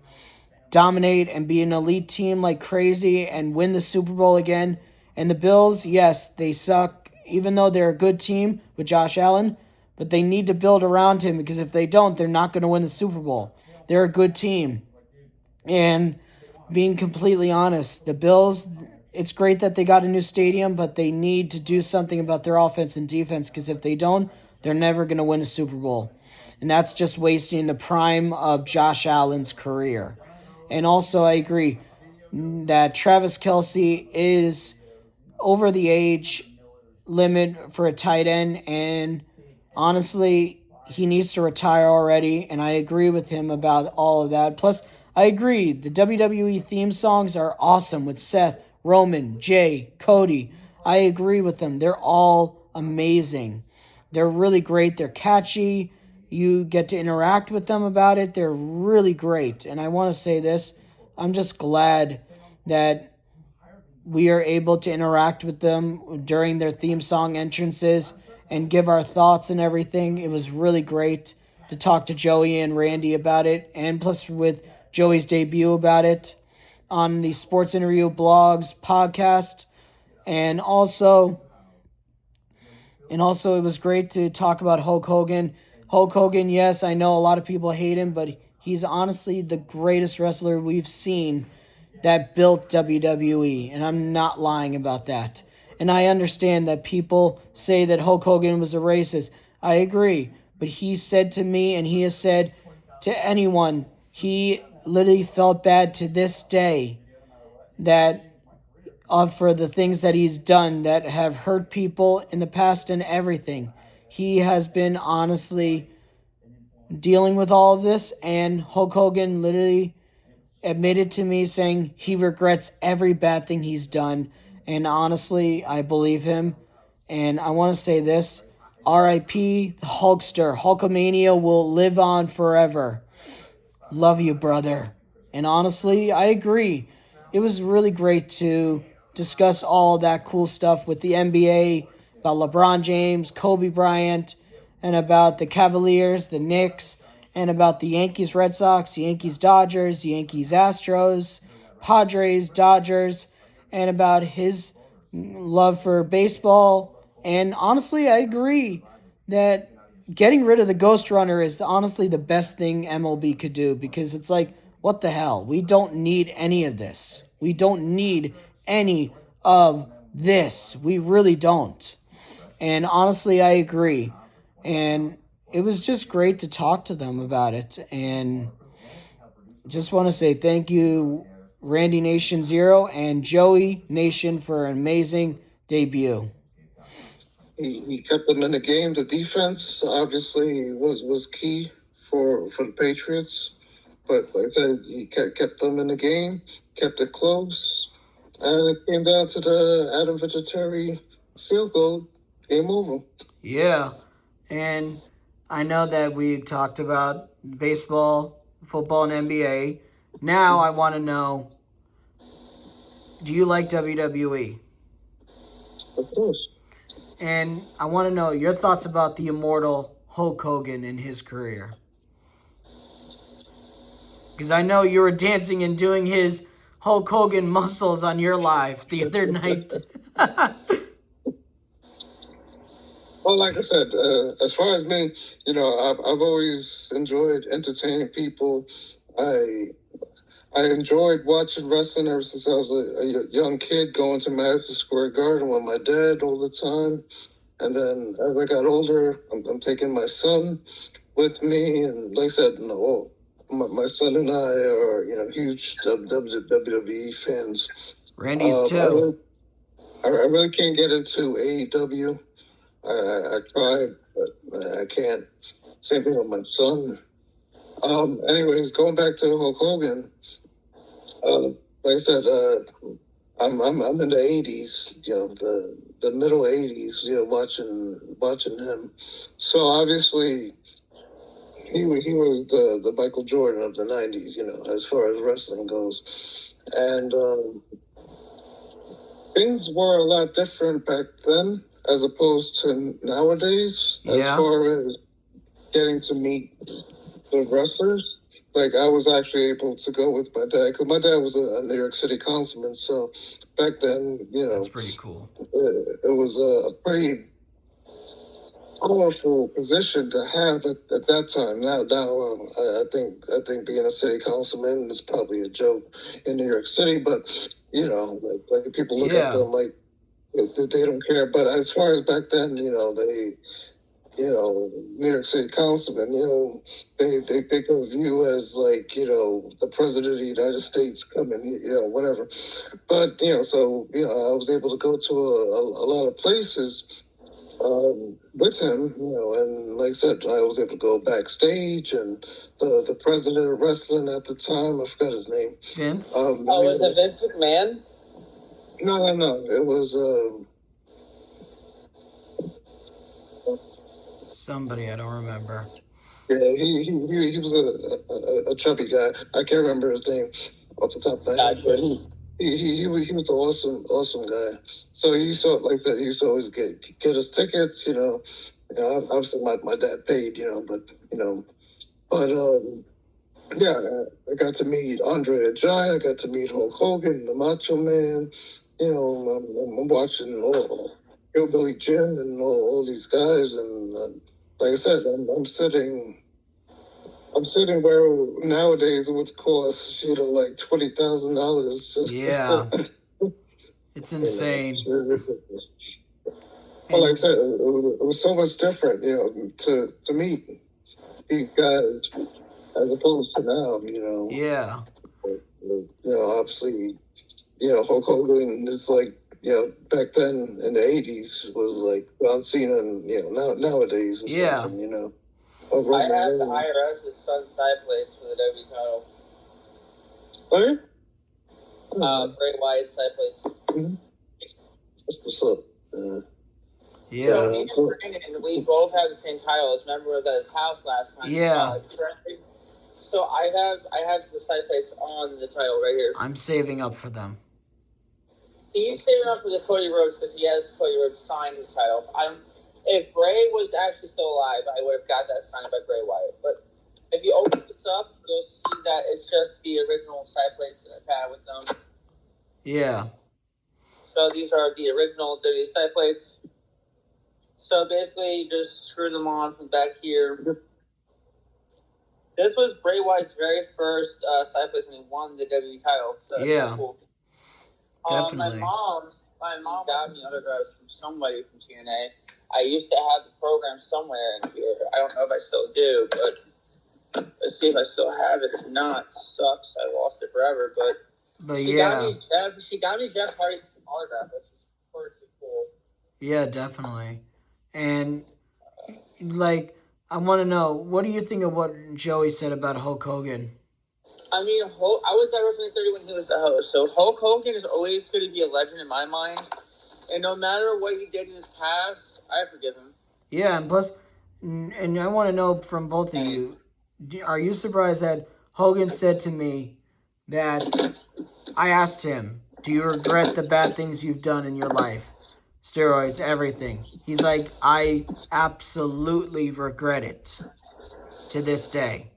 dominate and be an elite team like crazy and win the Super Bowl again. And the Bills, yes, they suck, even though they're a good team with Josh Allen, but they need to build around him because if they don't, they're not going to win the Super Bowl. They're a good team. And being completely honest, the Bills, it's great that they got a new stadium, but they need to do something about their offense and defense because if they don't, they're never going to win a Super Bowl. And that's just wasting the prime of Josh Allen's career. And also, I agree that Travis Kelce is over the age limit for a tight end, and honestly, he needs to retire already, and I agree with him about all of that. Plus, I agree, the WWE theme songs are awesome with Seth, Roman, Jay, Cody. I agree with them. They're all amazing. They're really great. They're catchy. You get to interact with them about it. They're really great. And I want to say this. I'm just glad that we are able to interact with them during their theme song entrances and give our thoughts and everything. It was really great to talk to Joey and Randy about it. And plus with Joey's debut about it on the Sports Interview Blogs podcast. And also it was great to talk about Hulk Hogan. Hulk Hogan, yes, I know a lot of people hate him, but he's honestly the greatest wrestler we've seen that built WWE, and I'm not lying about that. And I understand that people say that Hulk Hogan was a racist. I agree, but he said to me, and he has said to anyone, he literally felt bad to this day that for the things that he's done that have hurt people in the past and everything. He has been honestly dealing with all of this, and Hulk Hogan literally admitted to me saying he regrets every bad thing he's done. And honestly, I believe him. And I want to say this: R.I.P. the Hulkster. Hulkamania will live on forever. Love you, brother. And honestly, I agree. It was really great to discuss all that cool stuff with the NBA about LeBron James, Kobe Bryant, and about the Cavaliers, the Knicks, and about the Yankees Red Sox, the Yankees Dodgers, the Yankees Astros, Padres Dodgers, and about his love for baseball. And honestly, I agree that getting rid of the Ghost Runner is honestly the best thing MLB could do, because it's like, what the hell? We don't need any of this. We don't need any of this. We really don't. And honestly, I agree. And it was just great to talk to them about it. And just want to say thank you, randynation0 and JoeyNation, for an amazing debut. He kept them in the game. The defense obviously was key for the Patriots, but like I said, he kept them in the game, kept it close, and it came down to the Adam Vinatieri field goal. Game over. Yeah, and I know that we talked about baseball, football, and NBA. Now I want to know, do you like WWE? Of course. And I want to know your thoughts about the immortal Hulk Hogan in his career. Because I know you were dancing and doing his Hulk Hogan muscles on your live the other night. Well, like I said, as far as me, I've always enjoyed entertaining people. I enjoyed watching wrestling ever since I was a young kid, going to Madison Square Garden with my dad all the time. And then as I got older, I'm taking my son with me. And like I said, my son and I are, huge WWE fans. Randy's too. I really can't get into AEW. I tried, but I can't. Same thing with my son. Anyways, going back to Hulk Hogan, like I said, I'm in the '80s, the middle '80s, watching him. So obviously, he was the Michael Jordan of the '90s, as far as wrestling goes, and things were a lot different back then as opposed to nowadays. Yeah. As far as getting to meet the wrestlers. Like, I was actually able to go with my dad, because my dad was a New York City councilman. So back then, That's pretty cool. It was a pretty powerful position to have at that time. Now, I think being a city councilman is probably a joke in New York City, but like people look at them like they don't care. But as far as back then, New York City councilmen, they think of you as like, the president of the United States coming, whatever. But, so, I was able to go to a lot of places with him, and like I said, I was able to go backstage, and the president of wrestling at the time, I forgot his name. Vince? Was it Vince McMahon? No. It was... somebody, I don't remember. Yeah, he was a chubby guy. I can't remember his name off the top of my head. But he was an awesome guy. So he used to, like I said, he used to always get us tickets. Obviously my dad paid. Yeah, I got to meet Andre the Giant. I got to meet Hulk Hogan, the Macho Man. I'm watching Hillbilly Jim and all these guys, and like I said, I'm sitting where nowadays it would cost, like $20,000. Yeah. It's insane. Well, like I said, it was so much different, to meet these guys as opposed to now, Yeah. Obviously, Hulk Hogan is like, back then in the 80s was like John Cena, and, nowadays or something. I have the IRS's Sun side plates for the W title. What? Bray Wyatt side plates. Mm-hmm. That's what's up. So me and Brandon, we both have the same titles. Remember, I was at his house last time. Yeah. So I have the side plates on the title right here. I'm saving up for them. He's saving up for the Cody Rhodes because he has Cody Rhodes signed his title. If Bray was actually still alive, I would have got that signed by Bray Wyatt. But if you open this up, you'll see that it's just the original side plates that I've had with them. Yeah. So these are the original WWE side plates. So basically, you just screw them on from back here. This was Bray Wyatt's very first side plate when he won the WWE title. So that's really cool. Definitely. My mom got me autographs from somebody from TNA. I used to have the program somewhere in here. I don't know if I still do, but let's see if I still have it. If not, sucks. I lost it forever. But she got me Jeff Hardy's autograph, which is pretty cool. Yeah, definitely. And I want to know, what do you think of what Joey said about Hulk Hogan? I mean, I was at WrestleMania 30 when he was the host, so Hulk Hogan is always going to be a legend in my mind. And no matter what he did in his past, I forgive him. Yeah, and plus, and I want to know from both of you, are you surprised that Hogan said to me that I asked him, do you regret the bad things you've done in your life? Steroids, everything. He's like, I absolutely regret it to this day.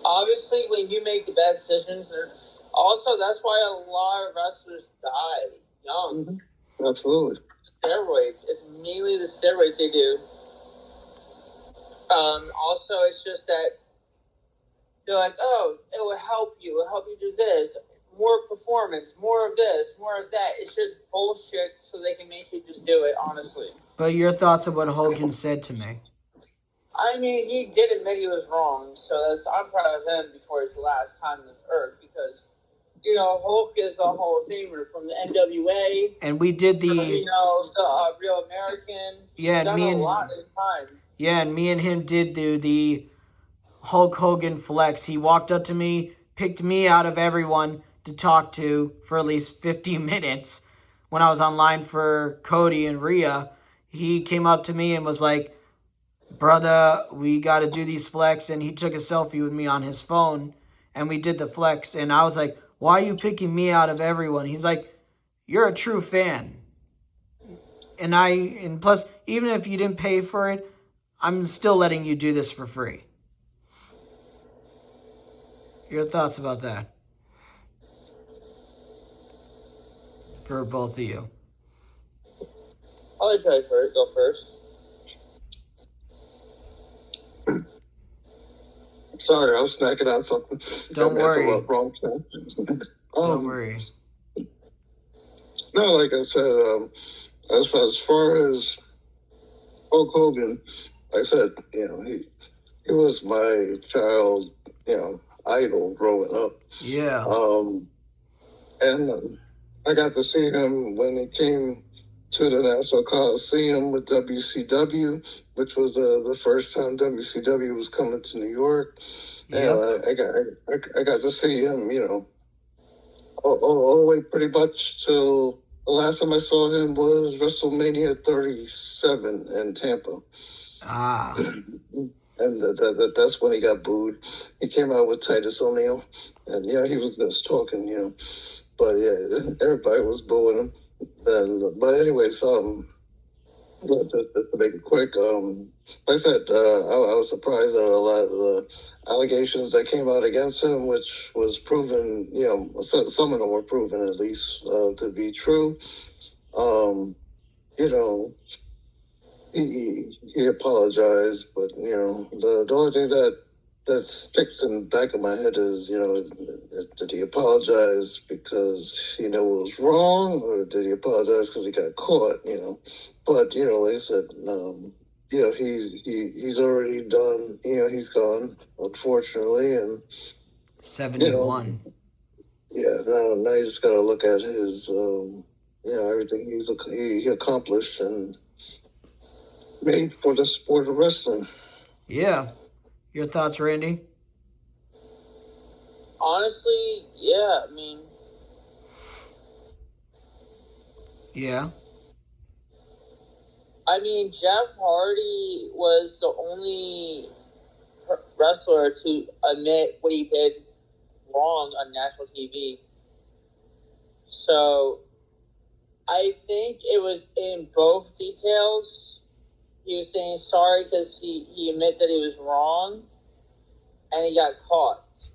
Obviously, when you make the bad decisions, also that's why a lot of wrestlers die young. Mm-hmm. Absolutely. Steroids. It's mainly the steroids they do. Also, it's just that they're like, oh, it will help you. It will help you do this. More performance, more of this, more of that. It's just bullshit so they can make you just do it, honestly. But your thoughts on what Hogan said to me? I mean, he did admit he was wrong, so I'm proud of him before his last time on this earth because, Hulk is a Hall of Famer from the NWA. And we did the Real American. Yeah, and me and a lot in time. Yeah, and me and him did do the Hulk Hogan flex. He walked up to me, picked me out of everyone to talk to for at least 15 minutes. When I was online for Cody and Rhea, he came up to me and was like, brother, we got to do these flex. And he took a selfie with me on his phone, and we did the flex. And I was like, why are you picking me out of everyone? He's like, you're a true fan. And plus, even if you didn't pay for it, I'm still letting you do this for free. Your thoughts about that? For both of you. I'll let Joey go first. Sorry, I was snacking out something. Don't worry. Don't worry. No, like I said, as far as Hulk Hogan, like I said, he was my child, idol growing up. Yeah. And I got to see him when he came to the National Coliseum with WCW, which was the first time WCW was coming to New York. Yep. And I got to see him, all the way pretty much till the last time I saw him was WrestleMania 37 in Tampa. Ah. And that's when he got booed. He came out with Titus O'Neil, and he was just talking, but yeah, everybody was booing him. But anyways, to make it quick, like I said, I was surprised at a lot of the allegations that came out against him, which was proven, some of them were proven at least to be true. He apologized, but the only thing that sticks in the back of my head is, did he apologize because he knew it was wrong, or did he apologize because he got caught? But like I said, he's already done. He's gone, unfortunately, and 71. now you just got to look at his, everything he accomplished and made for the sport of wrestling. Yeah. Your thoughts, Randy? Honestly, yeah. I mean, Yeah. Jeff Hardy was the only wrestler to admit what he did wrong on national TV. So I think it was in both details. He was saying sorry because he admitted that he was wrong and he got caught.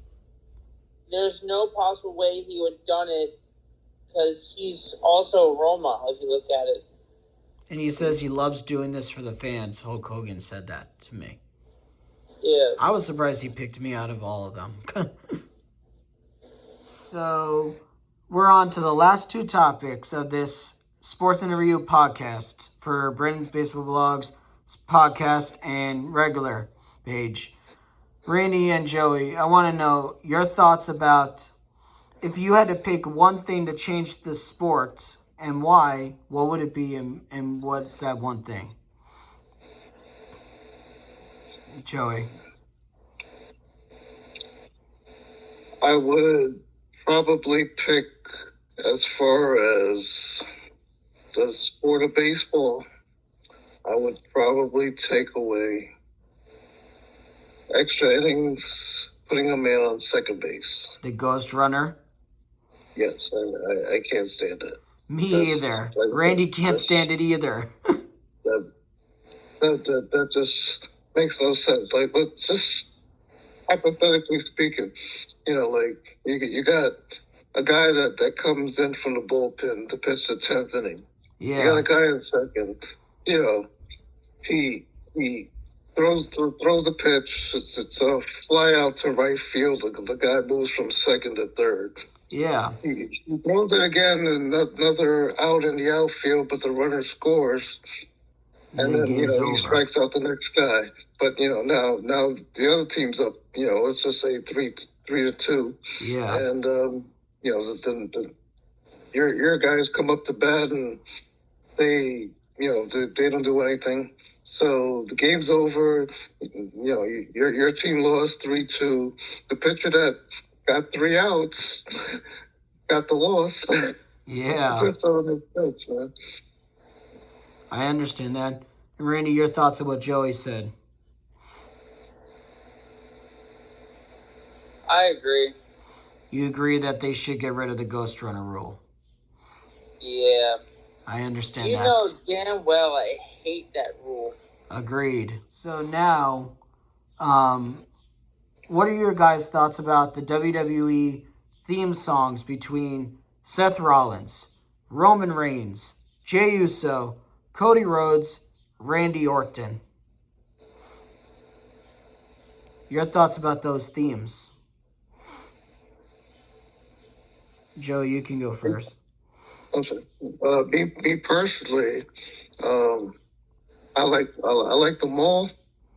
There's no possible way he would have done it because he's also a Roma, if you look at it. And he says he loves doing this for the fans. Hulk Hogan said that to me. Yeah. I was surprised he picked me out of all of them. So, we're on to the last two topics of this Sports Interview podcast for Brandon's Baseball Blogs podcast and regular page. Randy and Joey, I want to know your thoughts about if you had to pick one thing to change the sport and why, what would it be and what's that one thing? Joey. I would probably pick, as far as the sport of baseball, I would probably take away extra innings, putting a man on second base. The ghost runner? Yes, I can't stand it. Me either. Randy can't stand it either. That just makes no sense. Like, let's just hypothetically speaking, you got a guy that comes in from the bullpen to pitch the 10th inning. Yeah. You got a guy in second. He throws the pitch. It's a fly out to right field. The guy moves from second to third. Yeah. He throws it again, and another out in the outfield, but the runner scores. And then, he strikes out the next guy. But, now the other team's up, let's just say 3-2. Yeah. And, your guys come up to bat and they don't do anything. So the game's over. Your team lost 3-2. The pitcher that got 3 outs got the loss. Yeah. It just doesn't make sense, man. I understand that. And Randy, your thoughts on what Joey said? I agree. You agree that they should get rid of the ghost runner rule? Yeah. I understand You that. know damn well I hate that rule. Agreed. So now, what are your guys' thoughts about the WWE theme songs between Seth Rollins, Roman Reigns, Jey Uso, Cody Rhodes, Randy Orton? Your thoughts about those themes? Joe, you can go first. Okay. Me personally, I like them all.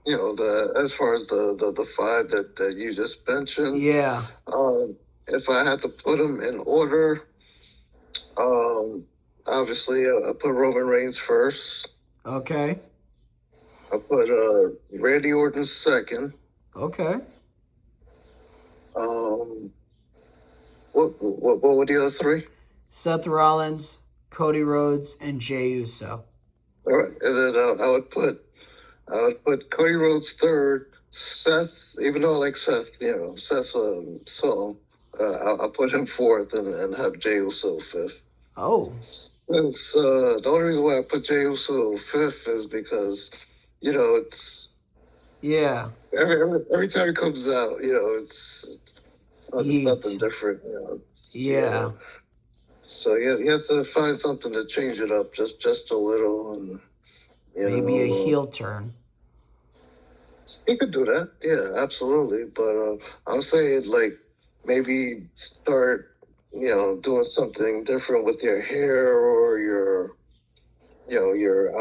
As far as the 5 that you just mentioned. Yeah. If I had to put them in order, obviously I put Roman Reigns first. Okay. I put Randy Orton second. Okay. What were the other 3? Seth Rollins, Cody Rhodes, and Jey Uso. All right, and then I would put Cody Rhodes third. Seth, even though I like Seth, Seth's song, I'll put him fourth and have Jey Uso fifth. Oh. It's, the only reason why I put Jey Uso fifth is because, it's... Yeah. Every time he comes out, it's something different. Yeah. So he has to find something to change it up just a little, and maybe a heel turn. He could do that, yeah, absolutely. But I'm saying maybe start doing something different with your hair or your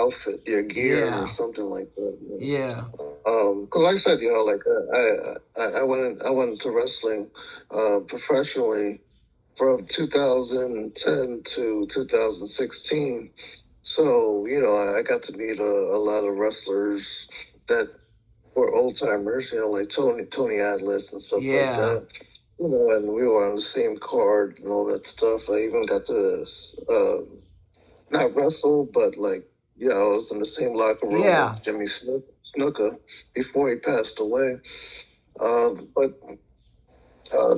outfit, your gear, or something like that. Yeah. Because like I said, I went into wrestling professionally from 2010 to 2016. So, I got to meet a lot of wrestlers that were old timers, like Tony Atlas and stuff like that. And we were on the same card and all that stuff. I even got to not wrestle, but I was in the same locker room with Jimmy Snuka before he passed away. But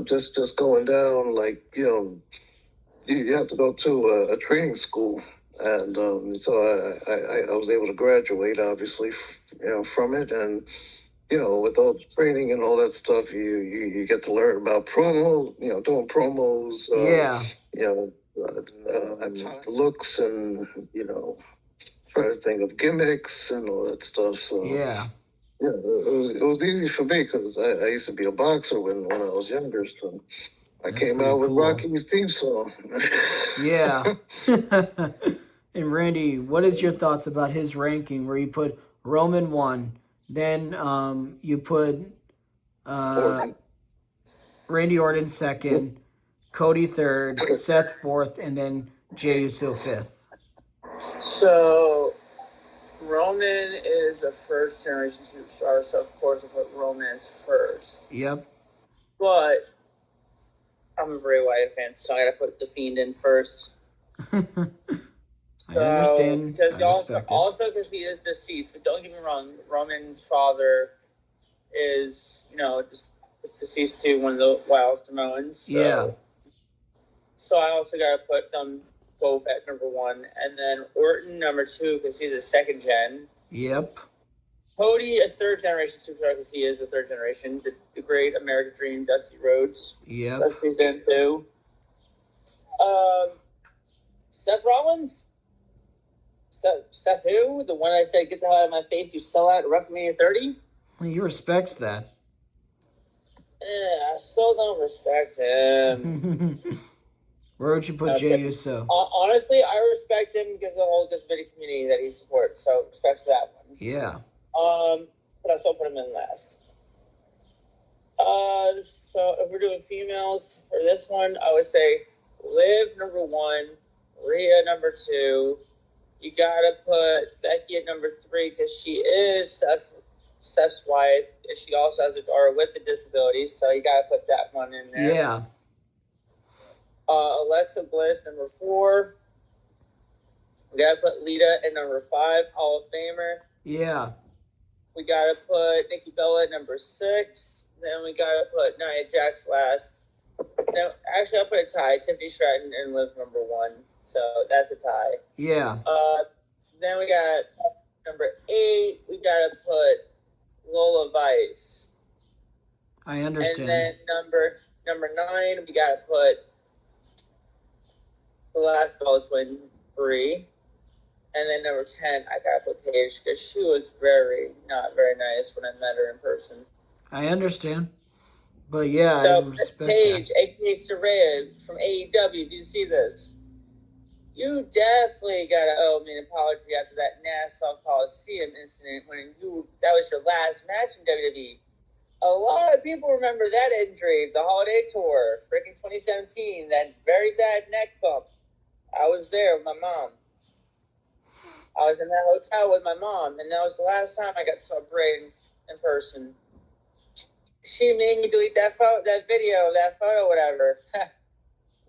just going down, you have to go to a training school, and so I was able to graduate, obviously, from it, and with all the training and all that stuff, you get to learn about promo, doing promos, looks, and try to think of gimmicks and all that stuff. So it was easy for me because I used to be a boxer when I was younger. So I came out with Rocky's theme song. And Randy, what is your thoughts about his ranking where you put Roman 1, then you put Randy Orton 2nd, Cody 3rd, Seth 4th, and then Jey Uso 5th? So Roman is a first generation superstar, so of course I put Roman as first. Yep. But I'm a Bray Wyatt fan, so I gotta put the Fiend in first. I understand. Because also because he is deceased, but don't get me wrong, Roman's father is just deceased to one of the Wild Samoans. So, So I also gotta put them both at number 1, and then Orton number 2 because he's a second gen. Yep. Cody, a third generation superstar because he is a third generation. The great American Dream, Dusty Rhodes. Yep. Dusty's in too. Seth Rollins. Seth who? The one I said, get the hell out of my face, you sell out at WrestleMania 30? He respects that. I still don't respect him. Where would you put Jey Uso? Honestly, I respect him because of the whole disability community that he supports. So respect for that one. Yeah. But I still put him in last. So if we're doing females for this one, I would say Liv number 1, Rhea number 2. You gotta put Becky at number 3 because she is Seth's wife, and she also has a daughter with a disability, so you gotta put that one in there. Yeah. Alexa Bliss number 4. We gotta put Lita at number 5, Hall of Famer. Yeah. We gotta put Nikki Bella at number 6. Then we gotta put Nia Jax last. Then actually, I'll put a tie. Tiffany Stratton and Liv number 1. So that's a tie. Yeah. Then we got number 8. We gotta put Lola Vice. I understand. And then number 9, we gotta put the last Bella twin, Brie. And then number 10, I gotta put Paige because she was not very nice when I met her in person. I understand. But yeah, so I respect Paige, that. aka Saraya from AEW, if you see this, you definitely gotta owe me an apology after that Nassau Coliseum incident that was your last match in WWE. A lot of people remember that injury, the Holiday Tour, freaking 2017, that very bad neck bump. I was there with my mom. I was in that hotel with my mom, and that was the last time I got to saw Brady in person. She made me delete that video, that photo, whatever.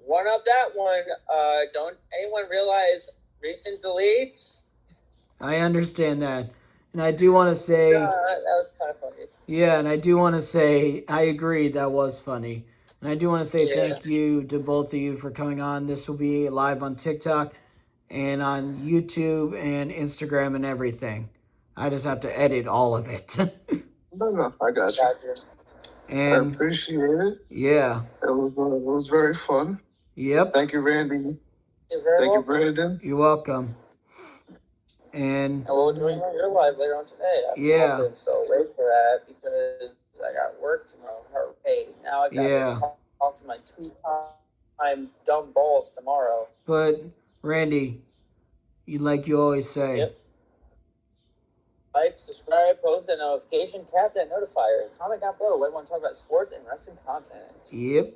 One up that one. Don't anyone realize recent deletes? I understand that. And I do want to say... that was kind of funny. Yeah, and I do want to say, I agree, that was funny. And I do want to say thank you to both of you for coming on. This will be live on TikTok and on YouTube and Instagram and everything. I just have to edit all of it. No, I got you. And I appreciate it. Yeah. It was very fun. Yep. Thank you, Randy. You're very Thank welcome. you, Brandon. You're welcome. And we'll join your live later on today. I'm so late for that because I got work tomorrow. Her paid. Now I got to talk to my 2-time dumb balls tomorrow. But Randy, like you always say. Yep. Like, subscribe, post that notification, tap that notifier, and comment down below what you want to talk about sports and wrestling content. Yep.